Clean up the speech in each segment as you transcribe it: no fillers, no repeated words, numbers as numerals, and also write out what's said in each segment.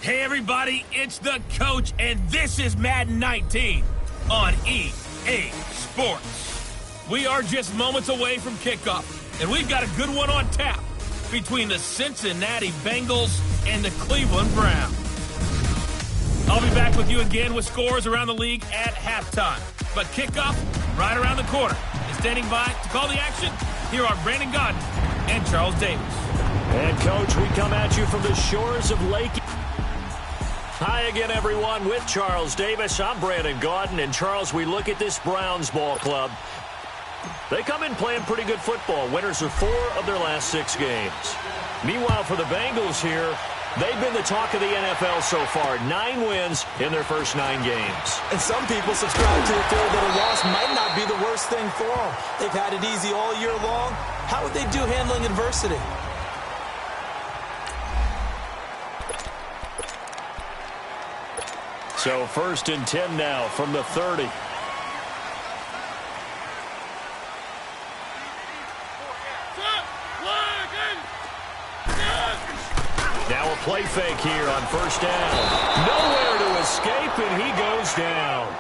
Hey everybody, it's the coach, and this is Madden 19 on EA Sports. We are just moments away from kickoff, and we've got a good one on tap between the Cincinnati Bengals and the Cleveland Browns. I'll be back with you again with scores around the league at halftime. But kickoff right around the corner. And standing by to call the action, here are Brandon Gaudin and Charles Davis. And, Coach, we come at you from the shores of Lake. Hi again, everyone, with Charles Davis. I'm Brandon Gaudin. And, Charles, we look at this Browns ball club. They come in playing pretty good football. Winners of 4 of their last 6 games. Meanwhile, for the Bengals here, they've been the talk of the NFL so far. 9 wins in their first 9 games. And some people subscribe to the theory that a loss might not be the worst thing for them. They've had it easy all year long. How would they do handling adversity? So 1st and 10 now from the 30. Now a play fake here on 1st down. Nowhere to escape, and he goes down.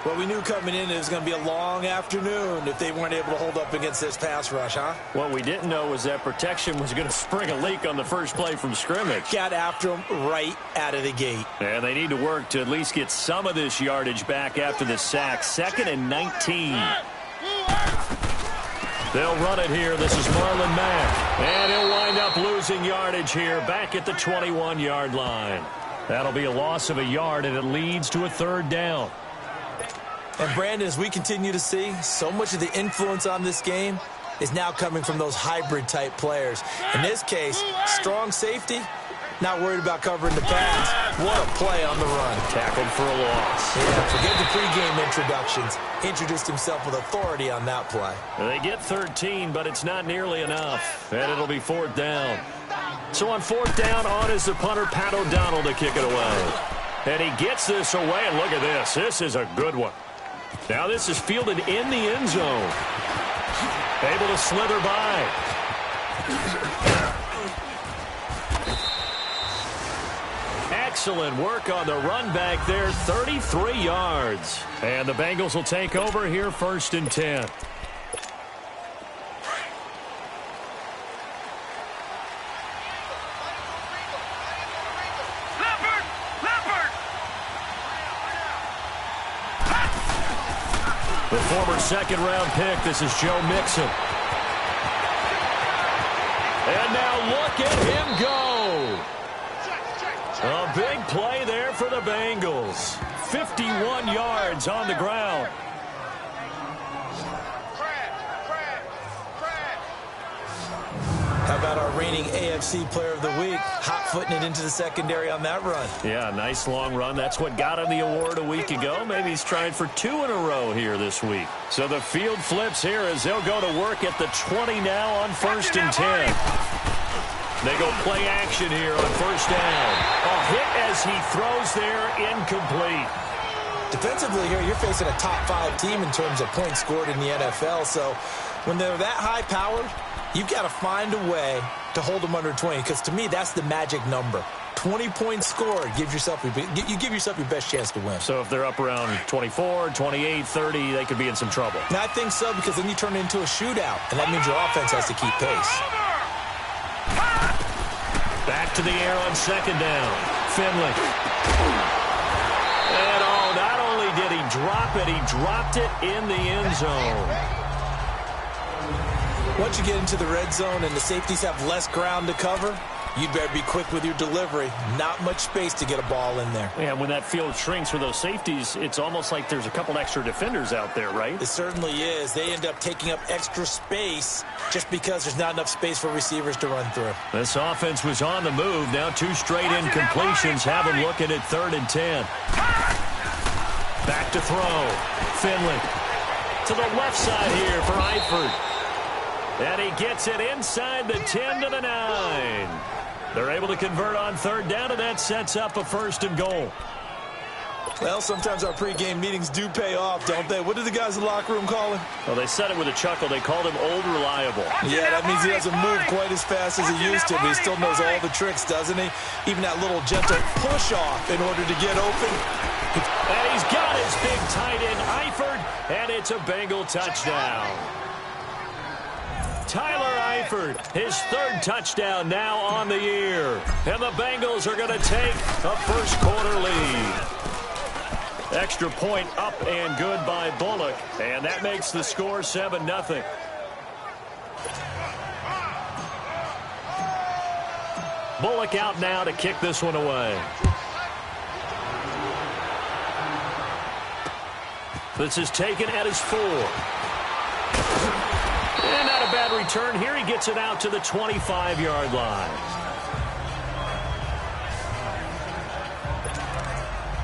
Well, we knew coming in it was going to be a long afternoon if they weren't able to hold up against this pass rush, huh? What we didn't know was that protection was going to spring a leak on the first play from scrimmage. Got after him right out of the gate. And they need to work to at least get some of this yardage back after the sack. 2nd and 19. They'll run it here. This is Marlon Mack. And he'll wind up losing yardage here back at the 21-yard line. That'll be a loss of a yard, and it leads to a 3rd down. And, Brandon, as we continue to see, so much of the influence on this game is now coming from those hybrid-type players. In this case, strong safety, not worried about covering the pass. What a play on the run. Tackled for a loss. Yeah, forget the pregame introductions. Introduced himself with authority on that play. They get 13, but it's not nearly enough. And it'll be 4th down. So on 4th down, on is the punter, Pat O'Donnell, to kick it away. And he gets this away, and look at this. This is a good one. Now this is fielded in the end zone. Able to slither by. Excellent work on the run back there, 33 yards. And the Bengals will take over here 1st and 10. The former 2nd-round pick, this is Joe Mixon. And now look at him go. A big play there for the Bengals. 51 yards on the ground. How about our reigning AFC Player of the Week, hot-footing it into the secondary on that run? Yeah, nice long run. That's what got him the award a week ago. Maybe he's trying for 2 in a row here this week. So the field flips here as they'll go to work at the 20 now on 1st and 10. They go play action here on 1st down. A hit as he throws there, incomplete. Defensively here, you're facing a top-5 team in terms of points scored in the NFL. So when they're that high-powered, you've got to find a way to hold them under 20, because to me, that's the magic number. 20 points scored, you give yourself your best chance to win. So if they're up around 24, 28, 30, they could be in some trouble. Now, I think so, because then you turn it into a shootout, and that means your offense has to keep pace. Back to the air on 2nd down. Finley. And not only did he drop it, he dropped it in the end zone. Once you get into the red zone and the safeties have less ground to cover, you'd better be quick with your delivery. Not much space to get a ball in there. Yeah, when that field shrinks for those safeties, it's almost like there's a couple extra defenders out there, right? It certainly is. They end up taking up extra space just because there's not enough space for receivers to run through. This offense was on the move. Now 2 straight incompletions have them looking at 3rd and 10. Back to throw. Finley to the left side here for Eifert. And he gets it inside the 10 to the 9. They're able to convert on 3rd down, and that sets up a 1st and goal. Well, sometimes our pregame meetings do pay off, don't they? What do the guys in the locker room call him? Well, they said it with a chuckle. They called him Old Reliable. Yeah, that means he doesn't move quite as fast as he used to, but he still knows all the tricks, doesn't he? Even that little gentle push-off in order to get open. And he's got his big tight end, Eifert, and it's a Bengal touchdown. Tyler Eifert, his third touchdown now on the year. And the Bengals are going to take a first-quarter lead. Extra point up and good by Bullock, and that makes the score 7-0. Bullock out now to kick this one away. This is taken at his 4. And not a bad return here. He gets it out to the 25-yard line.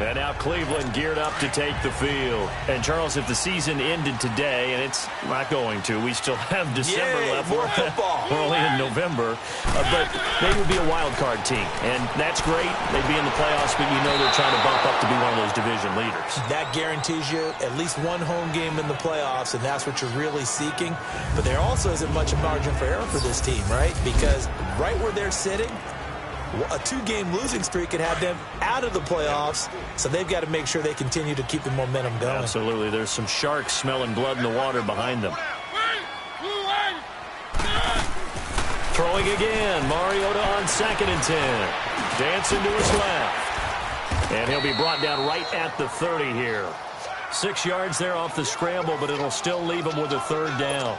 And now Cleveland geared up to take the field. And, Charles, if the season ended today, and it's not going to, we still have December left. More football. We're only in November. But they would be a wild card team. And that's great. They'd be in the playoffs, but you know they're trying to bump up to be one of those division leaders. That guarantees you at least one home game in the playoffs, and that's what you're really seeking. But there also isn't much margin for error for this team, right? Because right where they're sitting, a 2-game losing streak could have them out of the playoffs, so they've got to make sure they continue to keep the momentum going. Absolutely. There's some sharks smelling blood in the water behind them. Throwing again. Mariota on 2nd and 10. Dancing to his left. And he'll be brought down right at the 30 here. 6 yards there off the scramble, but it'll still leave him with a 3rd down.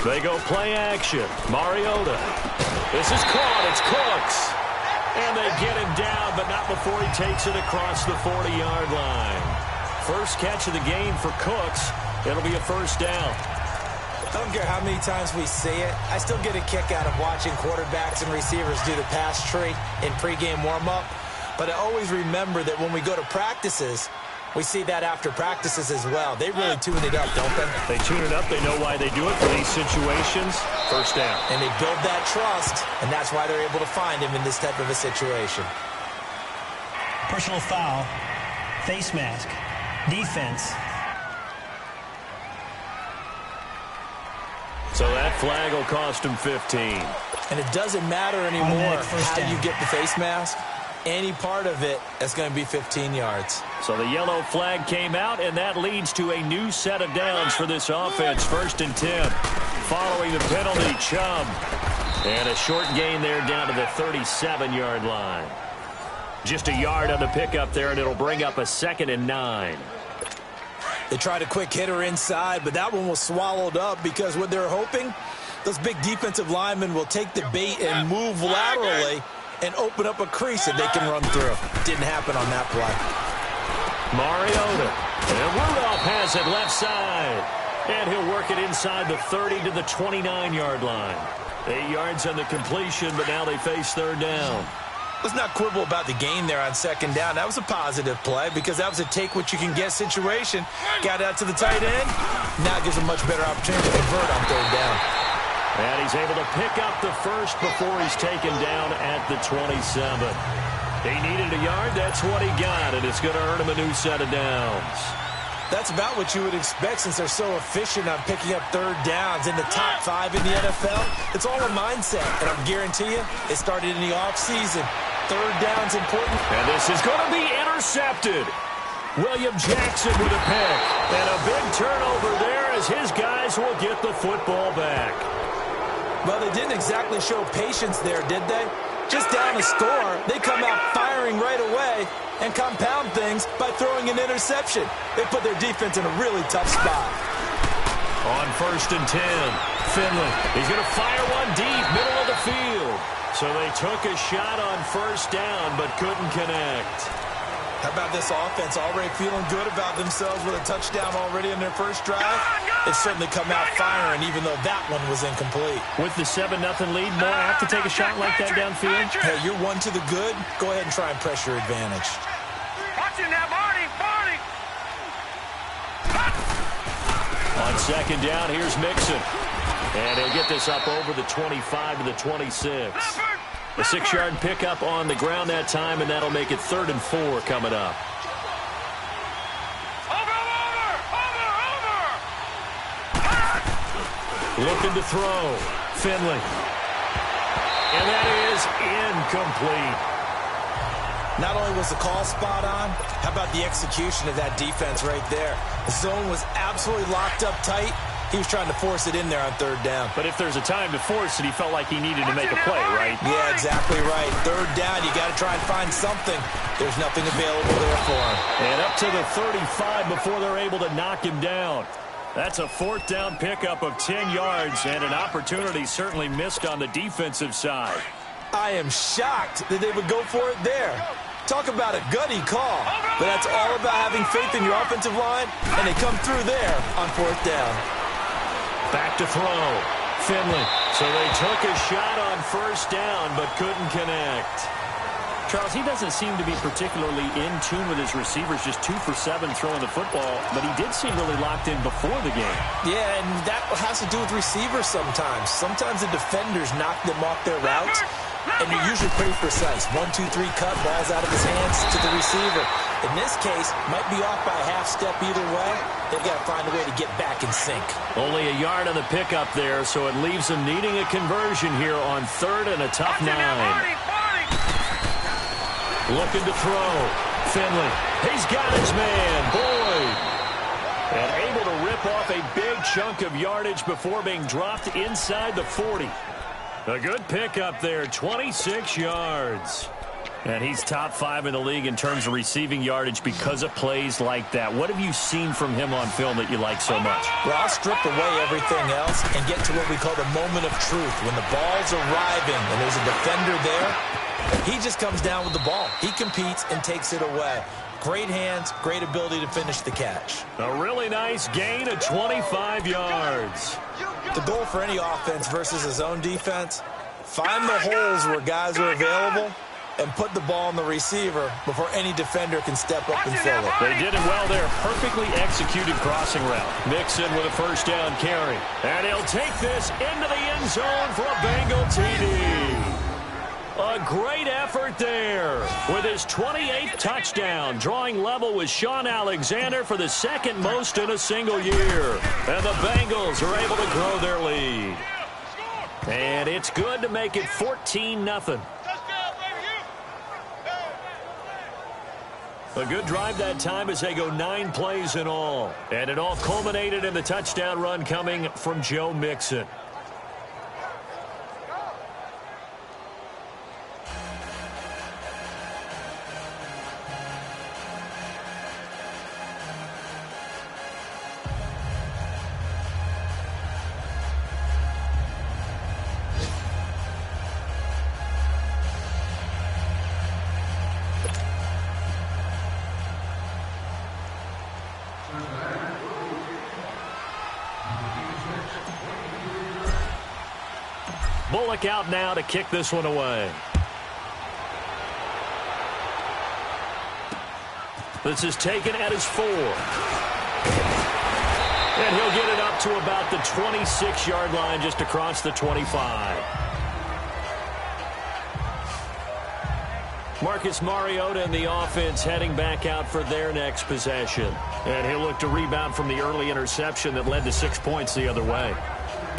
They go play action. Mariota. This is caught. It's Cooks. And they get him down, but not before he takes it across the 40-yard line. First catch of the game for Cooks. It'll be a 1st down. I don't care how many times we see it. I still get a kick out of watching quarterbacks and receivers do the pass tree in pregame warm-up. But I always remember that when we go to practices, we see that after practices as well. They really tune it up, don't they? They tune it up. They know why they do it for these situations. 1st down. And they build that trust, and that's why they're able to find him in this type of a situation. Personal foul, face mask, defense. So that flag will cost him 15. And it doesn't matter anymore how you get the face mask. Any part of it is going to be 15 yards. So the yellow flag came out, and that leads to a new set of downs for this offense. 1st and 10. Following the penalty, Chubb. And a short gain there down to the 37-yard line. Just a yard on the pickup there, and it'll bring up a 2nd and 9. They tried a quick hitter inside, but that one was swallowed up because what they're hoping, those big defensive linemen will take the bait and move laterally and open up a crease that they can run through. Didn't happen on that play. Mariota. And Rudolph has it left side. And he'll work it inside the 30 to the 29-yard line. 8 yards on the completion, but now they face 3rd down. Let's not quibble about the gain there on 2nd down. That was a positive play because that was a take-what-you-can-get situation. Got out to the tight end. Now it gives a much better opportunity to convert on 3rd down. And he's able to pick up the first before he's taken down at the 27. He needed a yard. That's what he got, and it's going to earn him a new set of downs. That's about what you would expect since they're so efficient on picking up 3rd downs in the top 5 in the NFL. It's all a mindset, and I'll guarantee you it started in the offseason. 3rd down's important. And this is going to be intercepted. William Jackson with a pick. And a big turnover there as his guys will get the football back. Well, they didn't exactly show patience there, did they? Just down a score, they come out firing right away and compound things by throwing an interception. They put their defense in a really tough spot. On 1st and 10, Finley. He's going to fire one deep, middle of the field. So they took a shot on 1st down, but couldn't connect. How about this offense already feeling good about themselves with a touchdown already in their first drive? They've certainly come out firing, even though that one was incomplete. With the 7-0 lead, more apt to take a shot like that downfield? Hey, you're 1 to the good. Go ahead and try and press your advantage. Watching that, Marty! On second down, here's Mixon. And he'll get this up over the 25 to the 26. A 6-yard pickup on the ground that time, and that'll make it 3rd and 4 coming up. Looking to throw. Finley. And that is incomplete. Not only was the call spot on, how about the execution of that defense right there? The zone was absolutely locked up tight. He was trying to force it in there on 3rd down. But if there's a time to force it, he felt like he needed to make a play, right? Yeah, exactly right. 3rd down, you got to try and find something. There's nothing available there for him. And up to the 35 before they're able to knock him down. That's a 4th down pickup of 10 yards and an opportunity certainly missed on the defensive side. I am shocked that they would go for it there. Talk about a gutty call. But that's all about having faith in your offensive line, and they come through there on 4th down. Back to throw. Finley. So they took a shot on 1st down but couldn't connect. Charles, he doesn't seem to be particularly in tune with his receivers, just 2 for 7 throwing the football, but he did seem really locked in before the game. Yeah, and that has to do with receivers sometimes. Sometimes the defenders knock them off their routes, and they're usually pretty precise. 1, 2, 3 cut, ball's out of his hands to the receiver. In this case, might be off by a half step either way. They've got to find a way to get back in sync. Only a yard on the pickup there, so it leaves them needing a conversion here on 3rd and a tough 9. Looking to throw. Finley. He's got his man. Boyd. And able to rip off a big chunk of yardage before being dropped inside the 40. A good pickup there. 26 yards. And he's top 5 in the league in terms of receiving yardage because of plays like that. What have you seen from him on film that you like so much? Well, I'll strip away everything else and get to what we call the moment of truth. When the ball's arriving and there's a defender there, he just comes down with the ball. He competes and takes it away. Great hands, great ability to finish the catch. A really nice gain of 25 yards. The goal for any offense versus his own defense, find the holes where guys are available and put the ball on the receiver before any defender can step up and fill it. They did it well there. Perfectly executed crossing route. Mixon with a 1st down carry. And he'll take this into the end zone for a Bengal TD. A great effort there with his 28th touchdown, drawing level with Sean Alexander for the 2nd most in a single year. And the Bengals are able to grow their lead. And it's good to make it 14-0. A good drive that time as they go 9 plays in all. And it all culminated in the touchdown run coming from Joe Mixon. Bullock out now to kick this one away. This is taken at his 4. And he'll get it up to about the 26-yard line just across the 25. Marcus Mariota and the offense heading back out for their next possession. And he'll look to rebound from the early interception that led to 6 points the other way.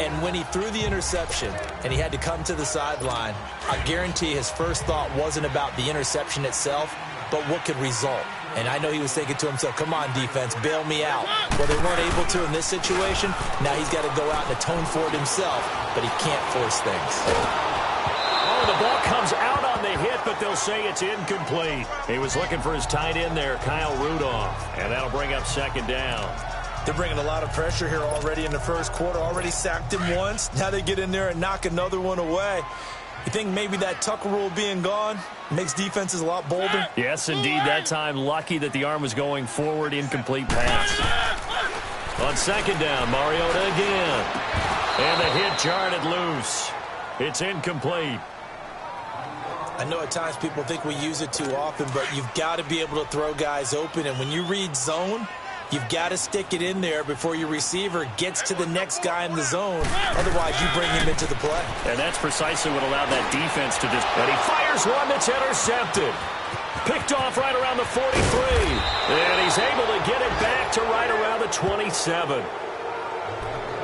And when he threw the interception and he had to come to the sideline, I guarantee his first thought wasn't about the interception itself, but what could result. And I know he was thinking to himself, come on, defense, bail me out. Well, they weren't able to in this situation. Now he's got to go out and atone for it himself, but he can't force things. Oh, the ball comes out on the hit, but they'll say it's incomplete. He was looking for his tight end there, Kyle Rudolph, and that'll bring up 2nd down. They're bringing a lot of pressure here already in the first quarter. Already sacked him once. Now they get in there and knock another one away. You think maybe that Tucker rule being gone makes defenses a lot bolder? Yes, indeed. That time, lucky that the arm was going forward. Incomplete pass. On 2nd down, Mariota again. And the hit jarred it loose. It's incomplete. I know at times people think we use it too often, but you've got to be able to throw guys open. And when you read zone, You've got to stick it in there before your receiver gets to the next guy in the zone. Otherwise, you bring him into the play. And that's precisely what allowed that defense to just... And he fires one that's intercepted. Picked off right around the 43. And he's able to get it back to right around the 27.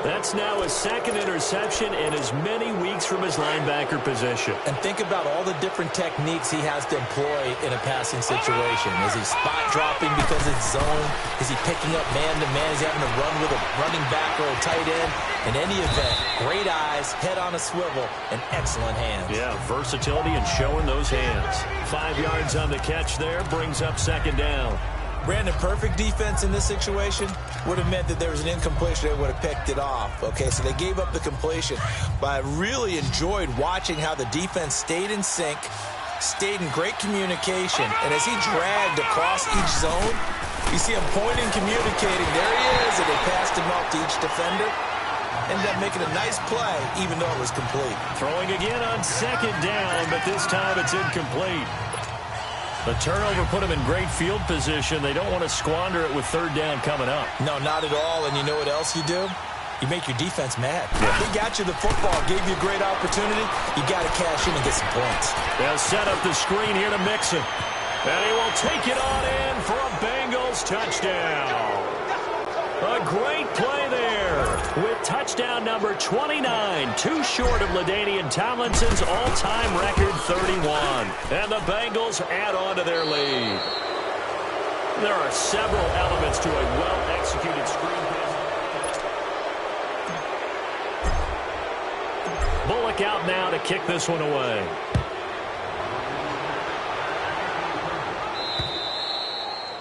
That's now his second interception in as many weeks from his linebacker position. And think about all the different techniques he has to employ in a passing situation. Is he spot dropping because it's zone? Is he picking up man-to-man? Is he having to run with a running back or a tight end? In any event, great eyes, head on a swivel, and excellent hands. Yeah, versatility and showing those hands. 5 yards on the catch there, brings up second down. Brandon, perfect defense in this situation would have meant that there was an incompletion. They would have picked it off. Okay, so they gave up the completion. But I really enjoyed watching how the defense stayed in sync, stayed in great communication. And as he dragged across each zone, you see him pointing, communicating. There he is, and they passed him up to each defender. Ended up making a nice play, even though it was complete. Throwing again on second down, but this time it's incomplete. The turnover put him in great field position. They don't want to squander it with third down coming up. No, not at all. And you know what else you do? You make your defense mad. Yeah. They got you the football, gave you a great opportunity. You got to cash in and get some points. They'll set up the screen here to Mixon. And he will take it on in for a Bengals touchdown. A great play there with touchdown number 29, too short of LaDainian Tomlinson's all-time record 31. And the Bengals add on to their lead. There are several elements to a well-executed screen pass. Bullock out now to kick this one away.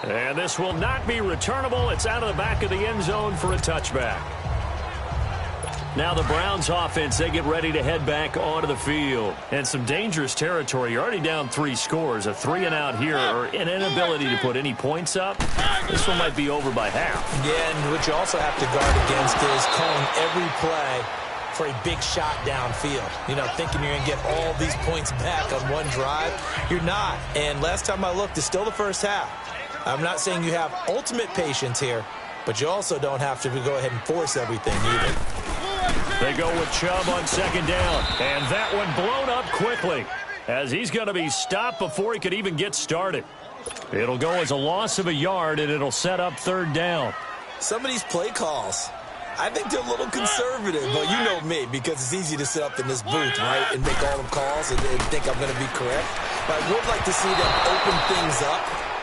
And this will not be returnable. It's out of the back of the end zone for a touchback. Now the Browns offense, they get ready to head back onto the field. And some dangerous territory. You're already down 3 scores. A 3-and-out here or an inability to put any points up. This one might be over by half. Yeah, and what you also have to guard against is calling every play for a big shot downfield. You know, thinking you're going to get all these points back on one drive. You're not. And last time I looked, it's still the first half. I'm not saying you have ultimate patience here, but you also don't have to go ahead and force everything either. They go with Chubb on second down, and that one blown up quickly as he's going to be stopped before he could even get started. It'll go as a loss of a yard, and it'll set up third down. Some of these play calls, I think they're a little conservative, but you know me, because it's easy to sit up in this booth, right, and make all the calls and think I'm going to be correct. But I would like to see them open things up,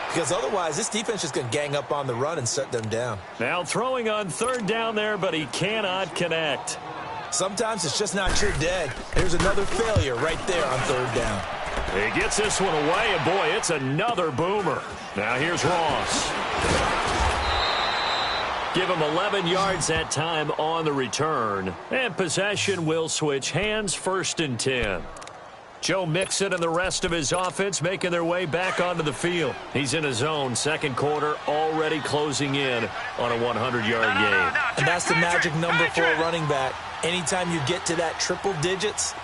because otherwise this defense is going to gang up on the run and shut them down. Now throwing on third down there, but he cannot connect. Sometimes it's just not your day. There's another failure right there on third down. He gets this one away, and boy, it's another boomer. Now here's Ross. Give him 11 yards that time on the return. And possession will switch hands, 1st and 10. Joe Mixon and the rest of his offense making their way back onto the field. He's in his zone, second quarter, already closing in on a 100-yard game. And that's the magic number for a running back. Anytime you get to that triple digits,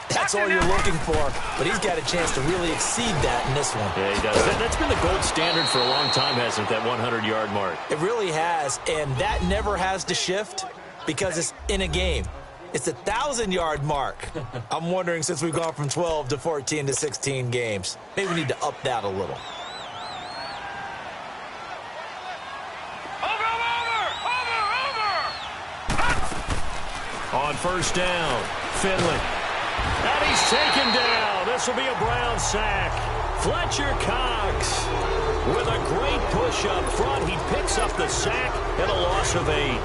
that's all you're looking for. But he's got a chance to really exceed that in this one. Yeah, he does. That's been the gold standard for a long time, hasn't it, that 100-yard mark? It really has, and that never has to shift because it's in a game. It's a 1,000-yard mark. I'm wondering, since we've gone from 12 to 14 to 16 games, maybe we need to up that a little. On first down, Finley. And he's taken down. This will be a Brown sack. Fletcher Cox with a great push up front. He picks up the sack and a loss of 8.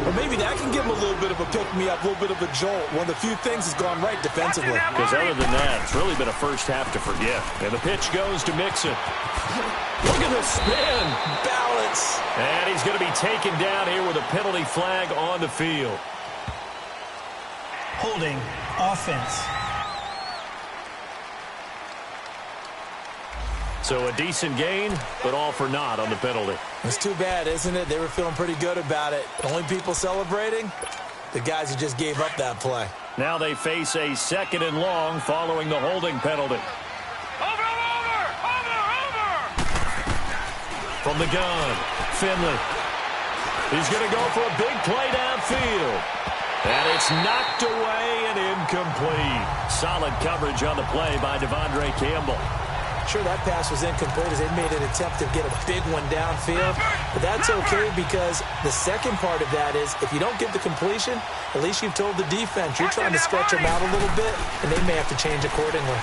Well, maybe that can give him a little bit of a pick-me-up, a little bit of a jolt. One of the few things has gone right defensively. Because other than that, it's really been a first half to forget. And the pitch goes to Mixon. Look at the spin. Balance. And he's going to be taken down here with a penalty flag on the field. Holding offense. So a decent gain, but all for naught on the penalty. It's too bad, isn't it? They were feeling pretty good about it. Only people celebrating? The guys who just gave up that play. Now they face a 2nd and long following the holding penalty. Over! From the gun, Finley. He's going to go for a big play downfield. And it's knocked away and incomplete. Solid coverage on the play by Devondre Campbell. Sure, that pass was incomplete as they made an attempt to get a big one downfield. But that's okay because the second part of that is if you don't get the completion, at least you've told the defense you're trying to stretch them out a little bit, and they may have to change accordingly.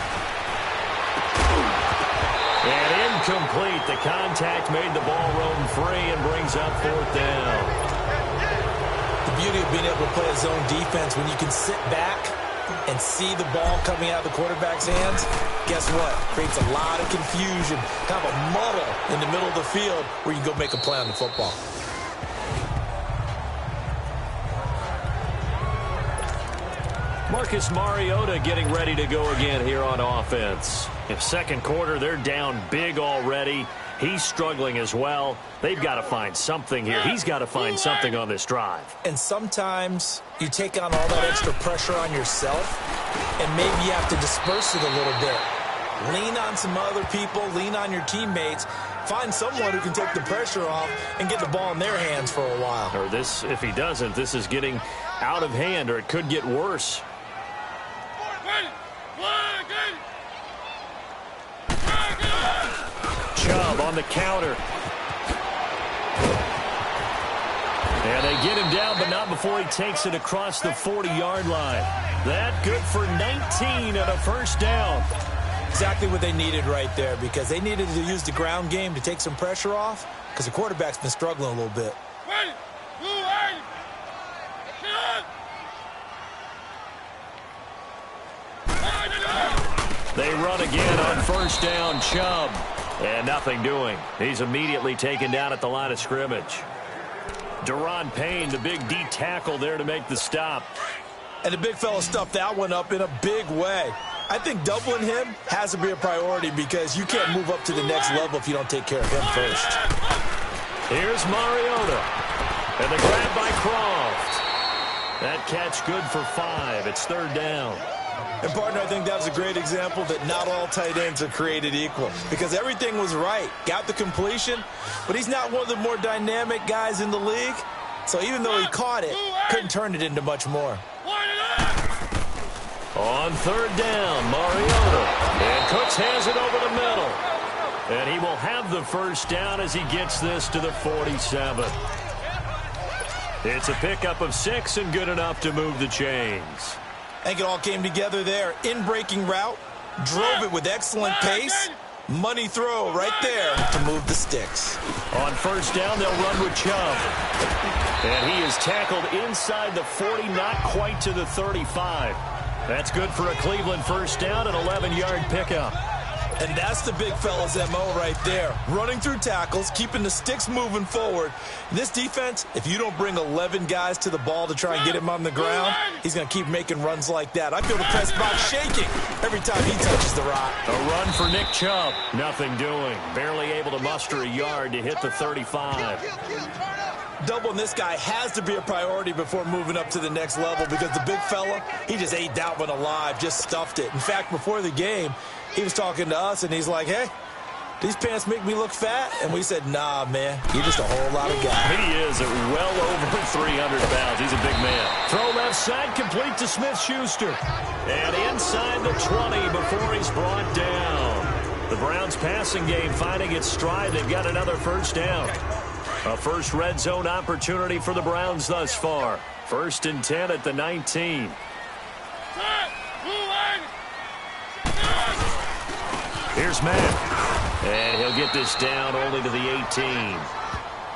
And incomplete. The contact made the ball roam free and brings up fourth down. The beauty of being able to play a zone defense when you can sit back and see the ball coming out of the quarterback's hands, guess what? Creates a lot of confusion, kind of a muddle in the middle of the field where you can go make a play on the football. Marcus Mariota getting ready to go again here on offense. In second quarter, they're down big already. He's struggling as well. They've got to find something here. He's got to find something on this drive. And sometimes you take on all that extra pressure on yourself, and maybe you have to disperse it a little bit. Lean on some other people. Lean on your teammates. Find someone who can take the pressure off and get the ball in their hands for a while. Or this, if he doesn't, this is getting out of hand, or it could get worse. Chubb on the counter. And they get him down, but not before he takes it across the 40-yard line. That good for 19 and a first down. Exactly what they needed right there, because they needed to use the ground game to take some pressure off, because the quarterback's been struggling a little bit. They run again on first down, Chubb. And nothing doing. He's immediately taken down at the line of scrimmage. Deron Payne, the big D tackle there to make the stop. And the big fella stuffed that one up in a big way. I think doubling him has to be a priority because you can't move up to the next level if you don't take care of him first. Here's Mariota. And the grab by Croft. That catch good for 5. It's third down. And, partner, I think that was a great example that not all tight ends are created equal because everything was right. Got the completion, but he's not one of the more dynamic guys in the league. So even though he caught it, couldn't turn it into much more. On third down, Mariota. And Cooks has it over the middle. And he will have the first down as he gets this to the 47. It's a pickup of 6 and good enough to move the chains. I think it all came together there. In-breaking route, drove it with excellent pace. Money throw right there to move the sticks. On first down, they'll run with Chubb. And he is tackled inside the 40, not quite to the 35. That's good for a Cleveland first down, an 11-yard pickup. And that's the big fella's MO right there. Running through tackles, keeping the sticks moving forward. This defense, if you don't bring 11 guys to the ball to try and get him on the ground, he's going to keep making runs like that. I feel the press box shaking every time he touches the rock. A run for Nick Chubb. Nothing doing. Barely able to muster a yard to hit the 35. Doubling this guy has to be a priority before moving up to the next level because the big fella, he just ate that one alive, just stuffed it. In fact, before the game, he was talking to us, and he's like, hey, these pants make me look fat? And we said, nah, man, you're just a whole lot of guy. He is at well over 300 pounds. He's a big man. Throw left side, complete to Smith-Schuster. And inside the 20 before he's brought down. The Browns passing game finding its stride. They've got another first down. A first red zone opportunity for the Browns thus far. 1st and 10 at the 19. Here's Matt. And he'll get this down only to the 18.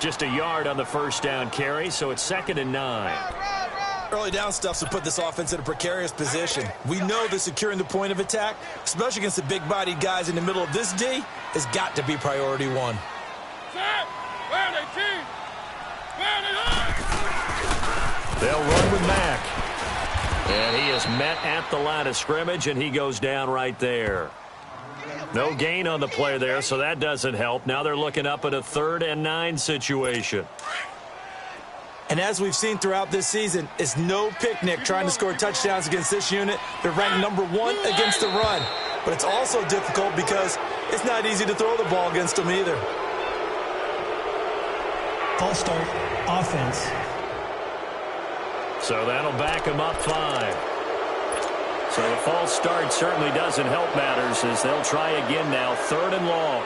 Just a yard on the first down carry, so it's 2nd and 9. Early down stuff to put this offense in a precarious position. We know that securing the point of attack, especially against the big-bodied guys in the middle of this D, has got to be priority 1. They'll run with Mack. And he is met at the line of scrimmage, and he goes down right there. No gain on the play there, so that doesn't help. Now they're looking up at a 3rd and 9 situation. And as we've seen throughout this season, it's no picnic trying to score touchdowns against this unit. They're ranked number 1 against the run. But it's also difficult because it's not easy to throw the ball against them either. False start, offense. So that'll back him up 5. So the false start certainly doesn't help matters as they'll try again now, 3rd and long.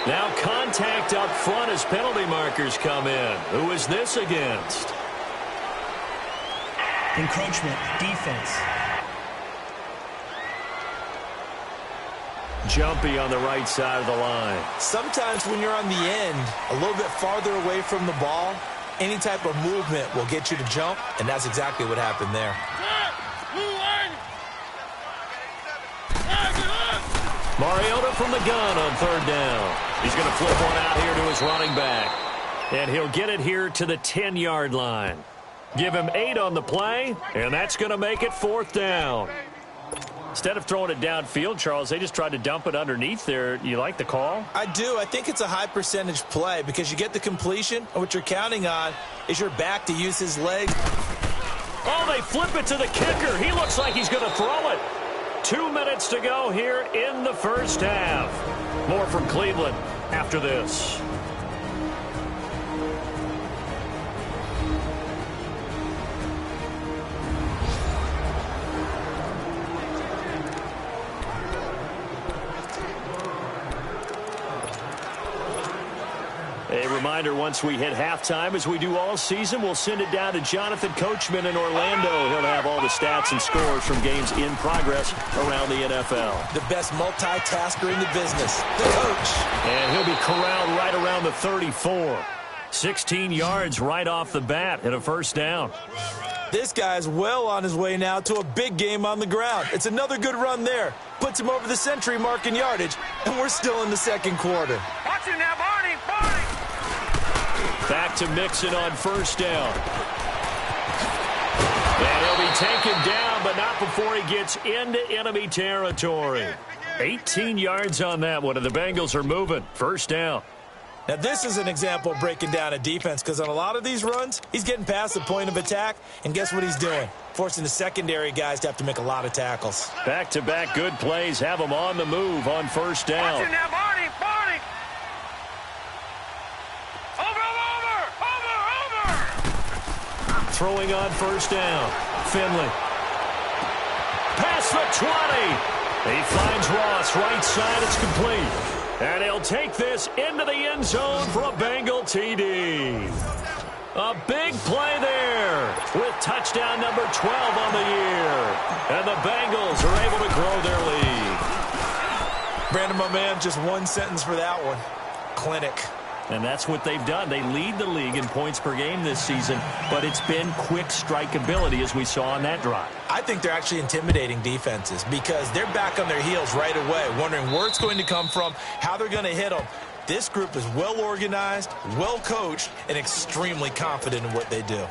Now contact up front as penalty markers come in. Who is this against? Encroachment, defense. Jumpy on the right side of the line. Sometimes when you're on the end, a little bit farther away from the ball, any type of movement will get you to jump, and that's exactly what happened there. Mariota from the gun on 3rd down. He's going to flip one out here to his running back. And he'll get it here to the 10-yard line. Give him 8 on the play, and that's going to make it 4th down. Instead of throwing it downfield, Charles, they just tried to dump it underneath there. You like the call? I do. I think it's a high percentage play because you get the completion, and what you're counting on is your back to use his legs. Oh, they flip it to the kicker. He looks like he's going to throw it. 2 minutes to go here in the first half. More from Cleveland after this. A reminder, once we hit halftime, as we do all season, we'll send it down to Jonathan Coachman in Orlando. He'll have all the stats and scores from games in progress around the NFL. The best multitasker in the business, the coach. And he'll be corralled right around the 34. 16 yards right off the bat and a first down. This guy's well on his way now to a big game on the ground. It's another good run there. Puts him over the century mark in yardage, and we're still in the second quarter. Watch him now, Barney! Barney! Back to Mixon on first down. And he'll be taken down, but not before he gets into enemy territory. 18 yards on that one, and the Bengals are moving. First down. Now, this is an example of breaking down a defense because on a lot of these runs, he's getting past the point of attack, and guess what he's doing? Forcing the secondary guys to have to make a lot of tackles. Back-to-back good plays have them on the move on first down. Watch him now, Barney! Barney! Over! Throwing on first down. Finley. Past the 20. He finds Ross right side. It's complete. And he'll take this into the end zone for a Bengal TD. A big play there with touchdown number 12 on the year. And the Bengals are able to grow their lead. Brandon, my man, just one sentence for that one. Clinic. And that's what they've done. They lead the league in points per game this season, but it's been quick strike ability as we saw on that drive. I think they're actually intimidating defenses because they're back on their heels right away, wondering where it's going to come from, how they're going to hit them. This group is well organized, well coached, and extremely confident in what they do.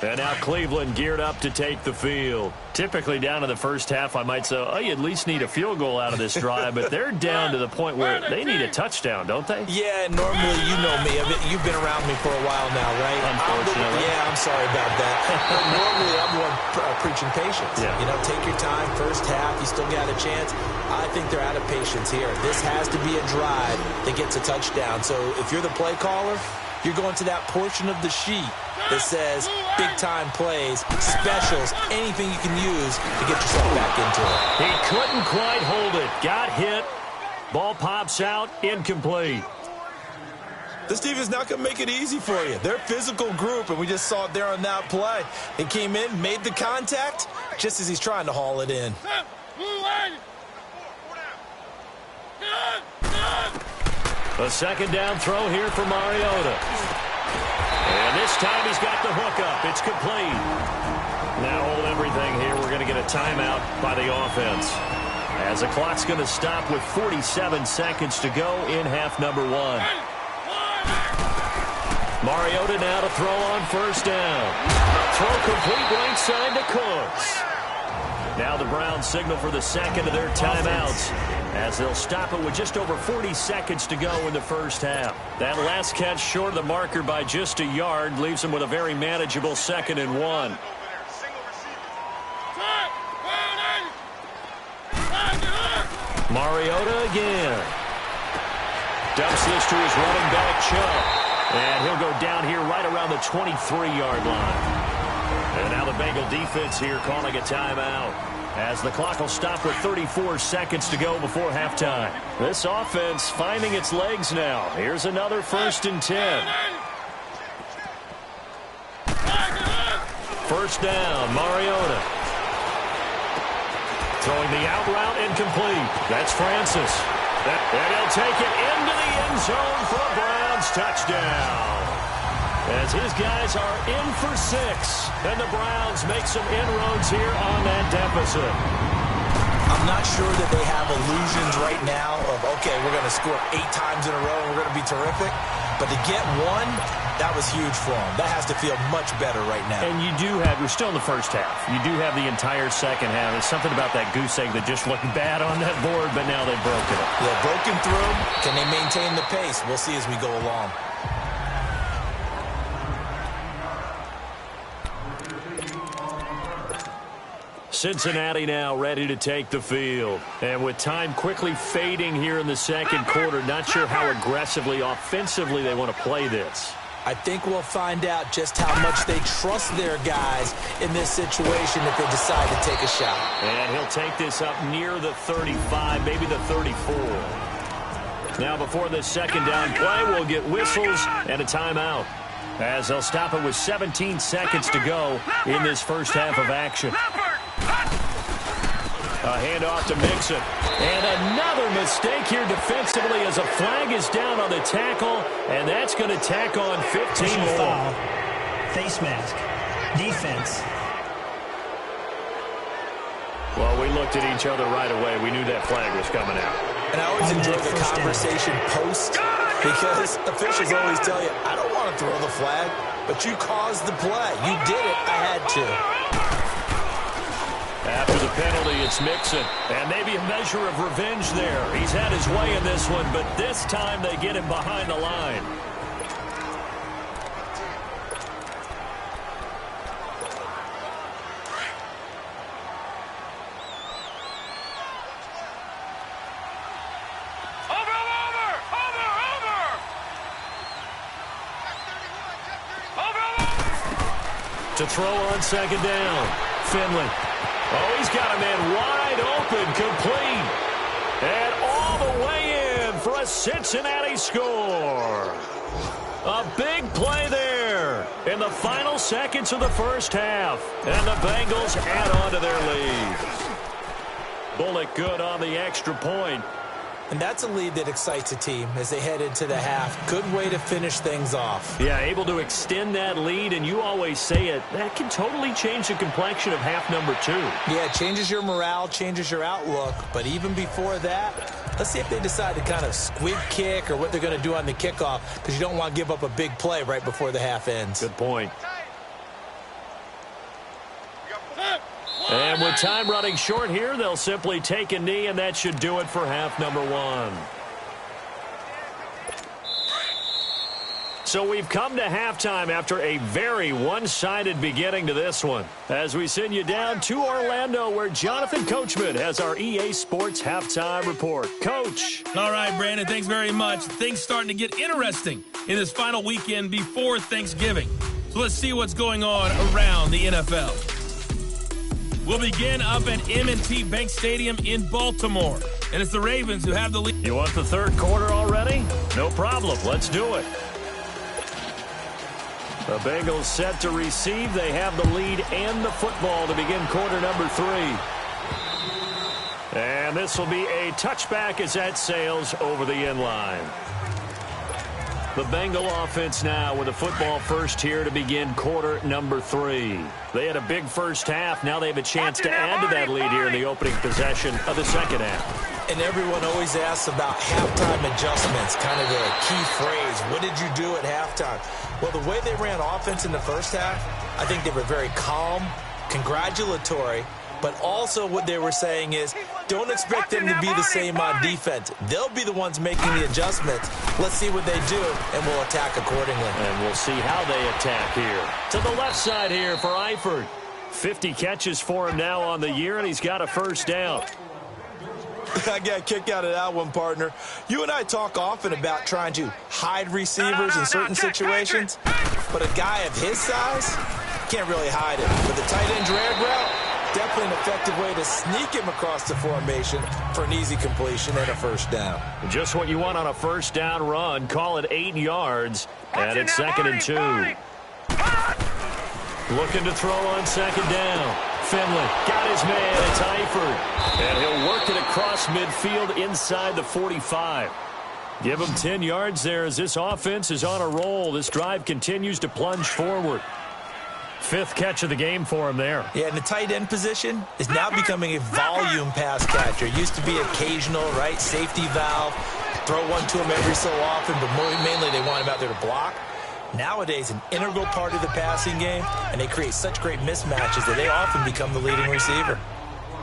And now Cleveland geared up to take the field. Typically down in the first half, I might say, oh, you at least need a field goal out of this drive, but they're down to the point where they need a touchdown, don't they? Yeah, normally, you know me. You've been around me for a while now, right? Unfortunately. I'm sorry about that. But normally, I'm one preaching patience. Yeah. You know, take your time. First half, you still got a chance. I think they're out of patience here. This has to be a drive that gets a touchdown. So if you're the play caller, you're going to that portion of the sheet that says big-time plays, specials, anything you can use to get yourself back into it. He couldn't quite hold it. Got hit. Ball pops out. Incomplete. This team is not going to make it easy for you. They're a physical group, and we just saw it there on that play. They came in, made the contact, just as he's trying to haul it in. A second down throw here for Mariota. And this time he's got the hook up. It's complete. Now hold everything here. We're going to get a timeout by the offense. As the clock's going to stop with 47 seconds to go in half number 1. Mariota now to throw on first down. Throw complete right side to Cooks. Now the Browns signal for the second of their timeouts as they'll stop it with just over 40 seconds to go in the first half. That last catch short of the marker by just a yard leaves them with a very manageable 2nd and 1. Mariota again. Dumps this to his running back, Chubb. And he'll go down here right around the 23-yard line. And now the Bengal defense here calling a timeout, as the clock will stop with 34 seconds to go before halftime. This offense finding its legs now. Here's another 1st and 10. First down, Mariota. Throwing the out route incomplete. That's Francis. And he'll take it into the end zone for a Browns touchdown. As his guys are in for 6. And the Browns make some inroads here on that deficit. I'm not sure that they have illusions right now of, okay, we're going to score 8 times in a row and we're going to be terrific. But to get one, that was huge for them. That has to feel much better right now. And you do have, we're still in the first half. You do have the entire second half. There's something about that goose egg that just looked bad on that board, but now they've broken it. They're broken through. Can they maintain the pace? We'll see as we go along. Cincinnati now ready to take the field. And with time quickly fading here in the second quarter, not sure how aggressively, offensively they want to play this. I think we'll find out just how much they trust their guys in this situation if they decide to take a shot. And he'll take this up near the 35, maybe the 34. Now before this second down play, we'll get whistles and a timeout, as they'll stop it with 17 seconds to go in this first half of action. A handoff to Mixon. And another mistake here defensively as a flag is down on the tackle, and that's going to tack on 15 more. Foul. Face mask. Defense. Well, we looked at each other right away. We knew that flag was coming out. And I always enjoy the conversation post, because officials always tell you, I don't want to throw the flag, but you caused the play. You did it. I had to. After the penalty, it's Mixon. And maybe a measure of revenge there. He's had his way in this one, but this time they get him behind the line. To throw on second down, Finley. Oh, he's got a man wide open, complete. And all the way in for a Cincinnati score. A big play there in the final seconds of the first half. And the Bengals add on to their lead. Bullock good on the extra point. And that's a lead that excites a team as they head into the half. Good way to finish things off. Yeah, able to extend that lead, and you always say it, that can totally change the complexion of half number 2. Yeah, it changes your morale, changes your outlook. But even before that, let's see if they decide to kind of squib kick or what they're going to do on the kickoff, because you don't want to give up a big play right before the half ends. Good point. And with time running short here, they'll simply take a knee, and that should do it for half number 1. So we've come to halftime after a very one-sided beginning to this one, as we send you down to Orlando, where Jonathan Coachman has our EA Sports Halftime Report. Coach. All right, Brandon, thanks very much. Things starting to get interesting in this final weekend before Thanksgiving. So let's see what's going on around the NFL. We'll begin up at M&T Bank Stadium in Baltimore. And it's the Ravens who have the lead. You want the third quarter already? No problem. Let's do it. The Bengals set to receive. They have the lead and the football to begin quarter number 3. And this will be a touchback as that sails over the end line. The Bengal offense now with a football first here to begin quarter number 3. They had a big first half. Now they have a chance to add to that lead here in the opening possession of the second half. And everyone always asks about halftime adjustments, kind of the key phrase. What did you do at halftime? Well, the way they ran offense in the first half, I think they were very calm, congratulatory, but also what they were saying is, don't expect them to be the same on defense. They'll be the ones making the adjustments. Let's see what they do, and we'll attack accordingly. And we'll see how they attack here. To the left side here for Eifert. 50 catches for him now on the year, and he's got a first down. I got a kick out of that one, partner. You and I talk often about trying to hide receivers in certain situations, but a guy of his size can't really hide it. With the tight end drag route, definitely an effective way to sneak him across the formation for an easy completion and a first down. Just what you want on a first down run. Call it 8 yards, and it's 2nd and 2. Looking to throw on 2nd down. Finley got his man. It's Eifert. And he'll work it across midfield inside the 45. Give him 10 yards there as this offense is on a roll. This drive continues to plunge forward. 5th catch of the game for him there. Yeah, and the tight end position is now becoming a volume pass catcher. It used to be occasional, right? Safety valve. Throw one to him every so often, but mainly they want him out there to block. Nowadays, an integral part of the passing game, and they create such great mismatches that they often become the leading receiver.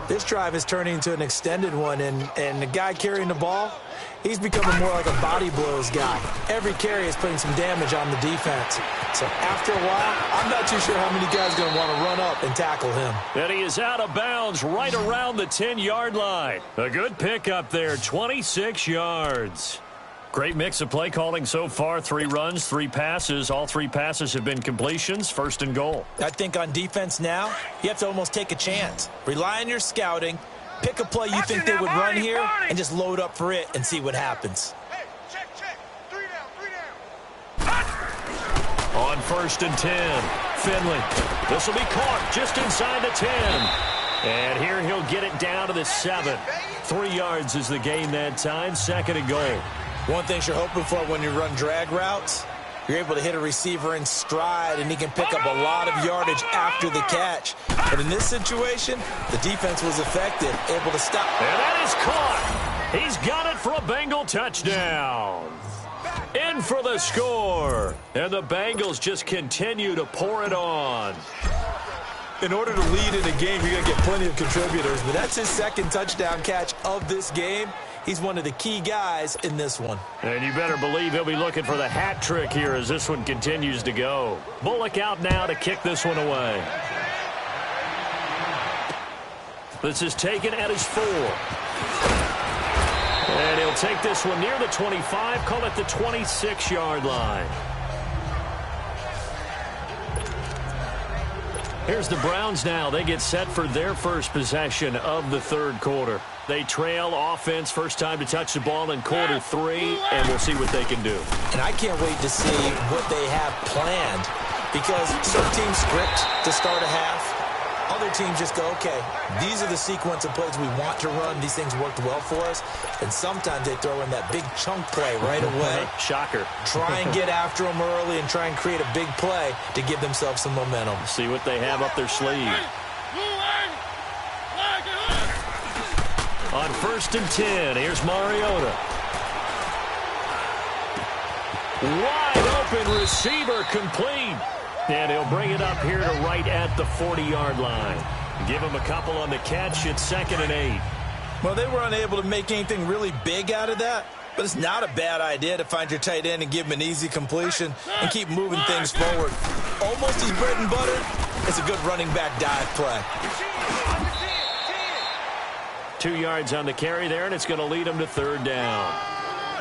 This drive is turning into an extended one, and the guy carrying the ball, he's becoming more like a body blows guy. Every carry is putting some damage on the defense. So after a while, I'm not too sure how many guys are going to want to run up and tackle him. And he is out of bounds right around the 10-yard line. A good pickup there, 26 yards. Great mix of play calling so far. 3 runs, 3 passes. All 3 passes have been completions. 1st and goal. I think on defense now, you have to almost take a chance. Rely on your scouting. Pick a play you think they would run here and just load up for it and see what happens. Hey, check. 3 down. On 1st and 10, Finley. This will be caught just inside the 10. And here he'll get it down to the 7. 3 yards is the gain that time. 2nd and goal. One thing you're hoping for when you run drag routes, you're able to hit a receiver in stride, and he can pick up a lot of yardage after the catch. But in this situation, the defense was effective, able to stop. And that is caught. He's got it for a Bengal touchdown. In for the score. And the Bengals just continue to pour it on. In order to lead in a game, you're going to get plenty of contributors, but that's his 2nd touchdown catch of this game. He's one of the key guys in this one. And you better believe he'll be looking for the hat trick here as this one continues to go. Bullock out now to kick this one away. This is taken at his 4. And he'll take this one near the 25, call it the 26-yard line. Here's the Browns now. They get set for their first possession of the 3rd quarter. They trail offense, first time to touch the ball in quarter 3, and we'll see what they can do. And I can't wait to see what they have planned, because some teams script to start a half. Other teams just go, okay, these are the sequence of plays we want to run. These things worked well for us. And sometimes they throw in that big chunk play right away. Shocker. Try and get after them early and try and create a big play to give themselves some momentum. See what they have up their sleeve. On 1st and 10, here's Mariota. Wide open receiver complete. And he'll bring it up here to right at the 40-yard line. Give him a couple on the catch. It's 2nd and 8. Well, they were unable to make anything really big out of that, but it's not a bad idea to find your tight end and give him an easy completion and keep moving things forward. Almost his bread and butter. It's a good running back dive play. 2 yards on the carry there, and it's going to lead him to 3rd down.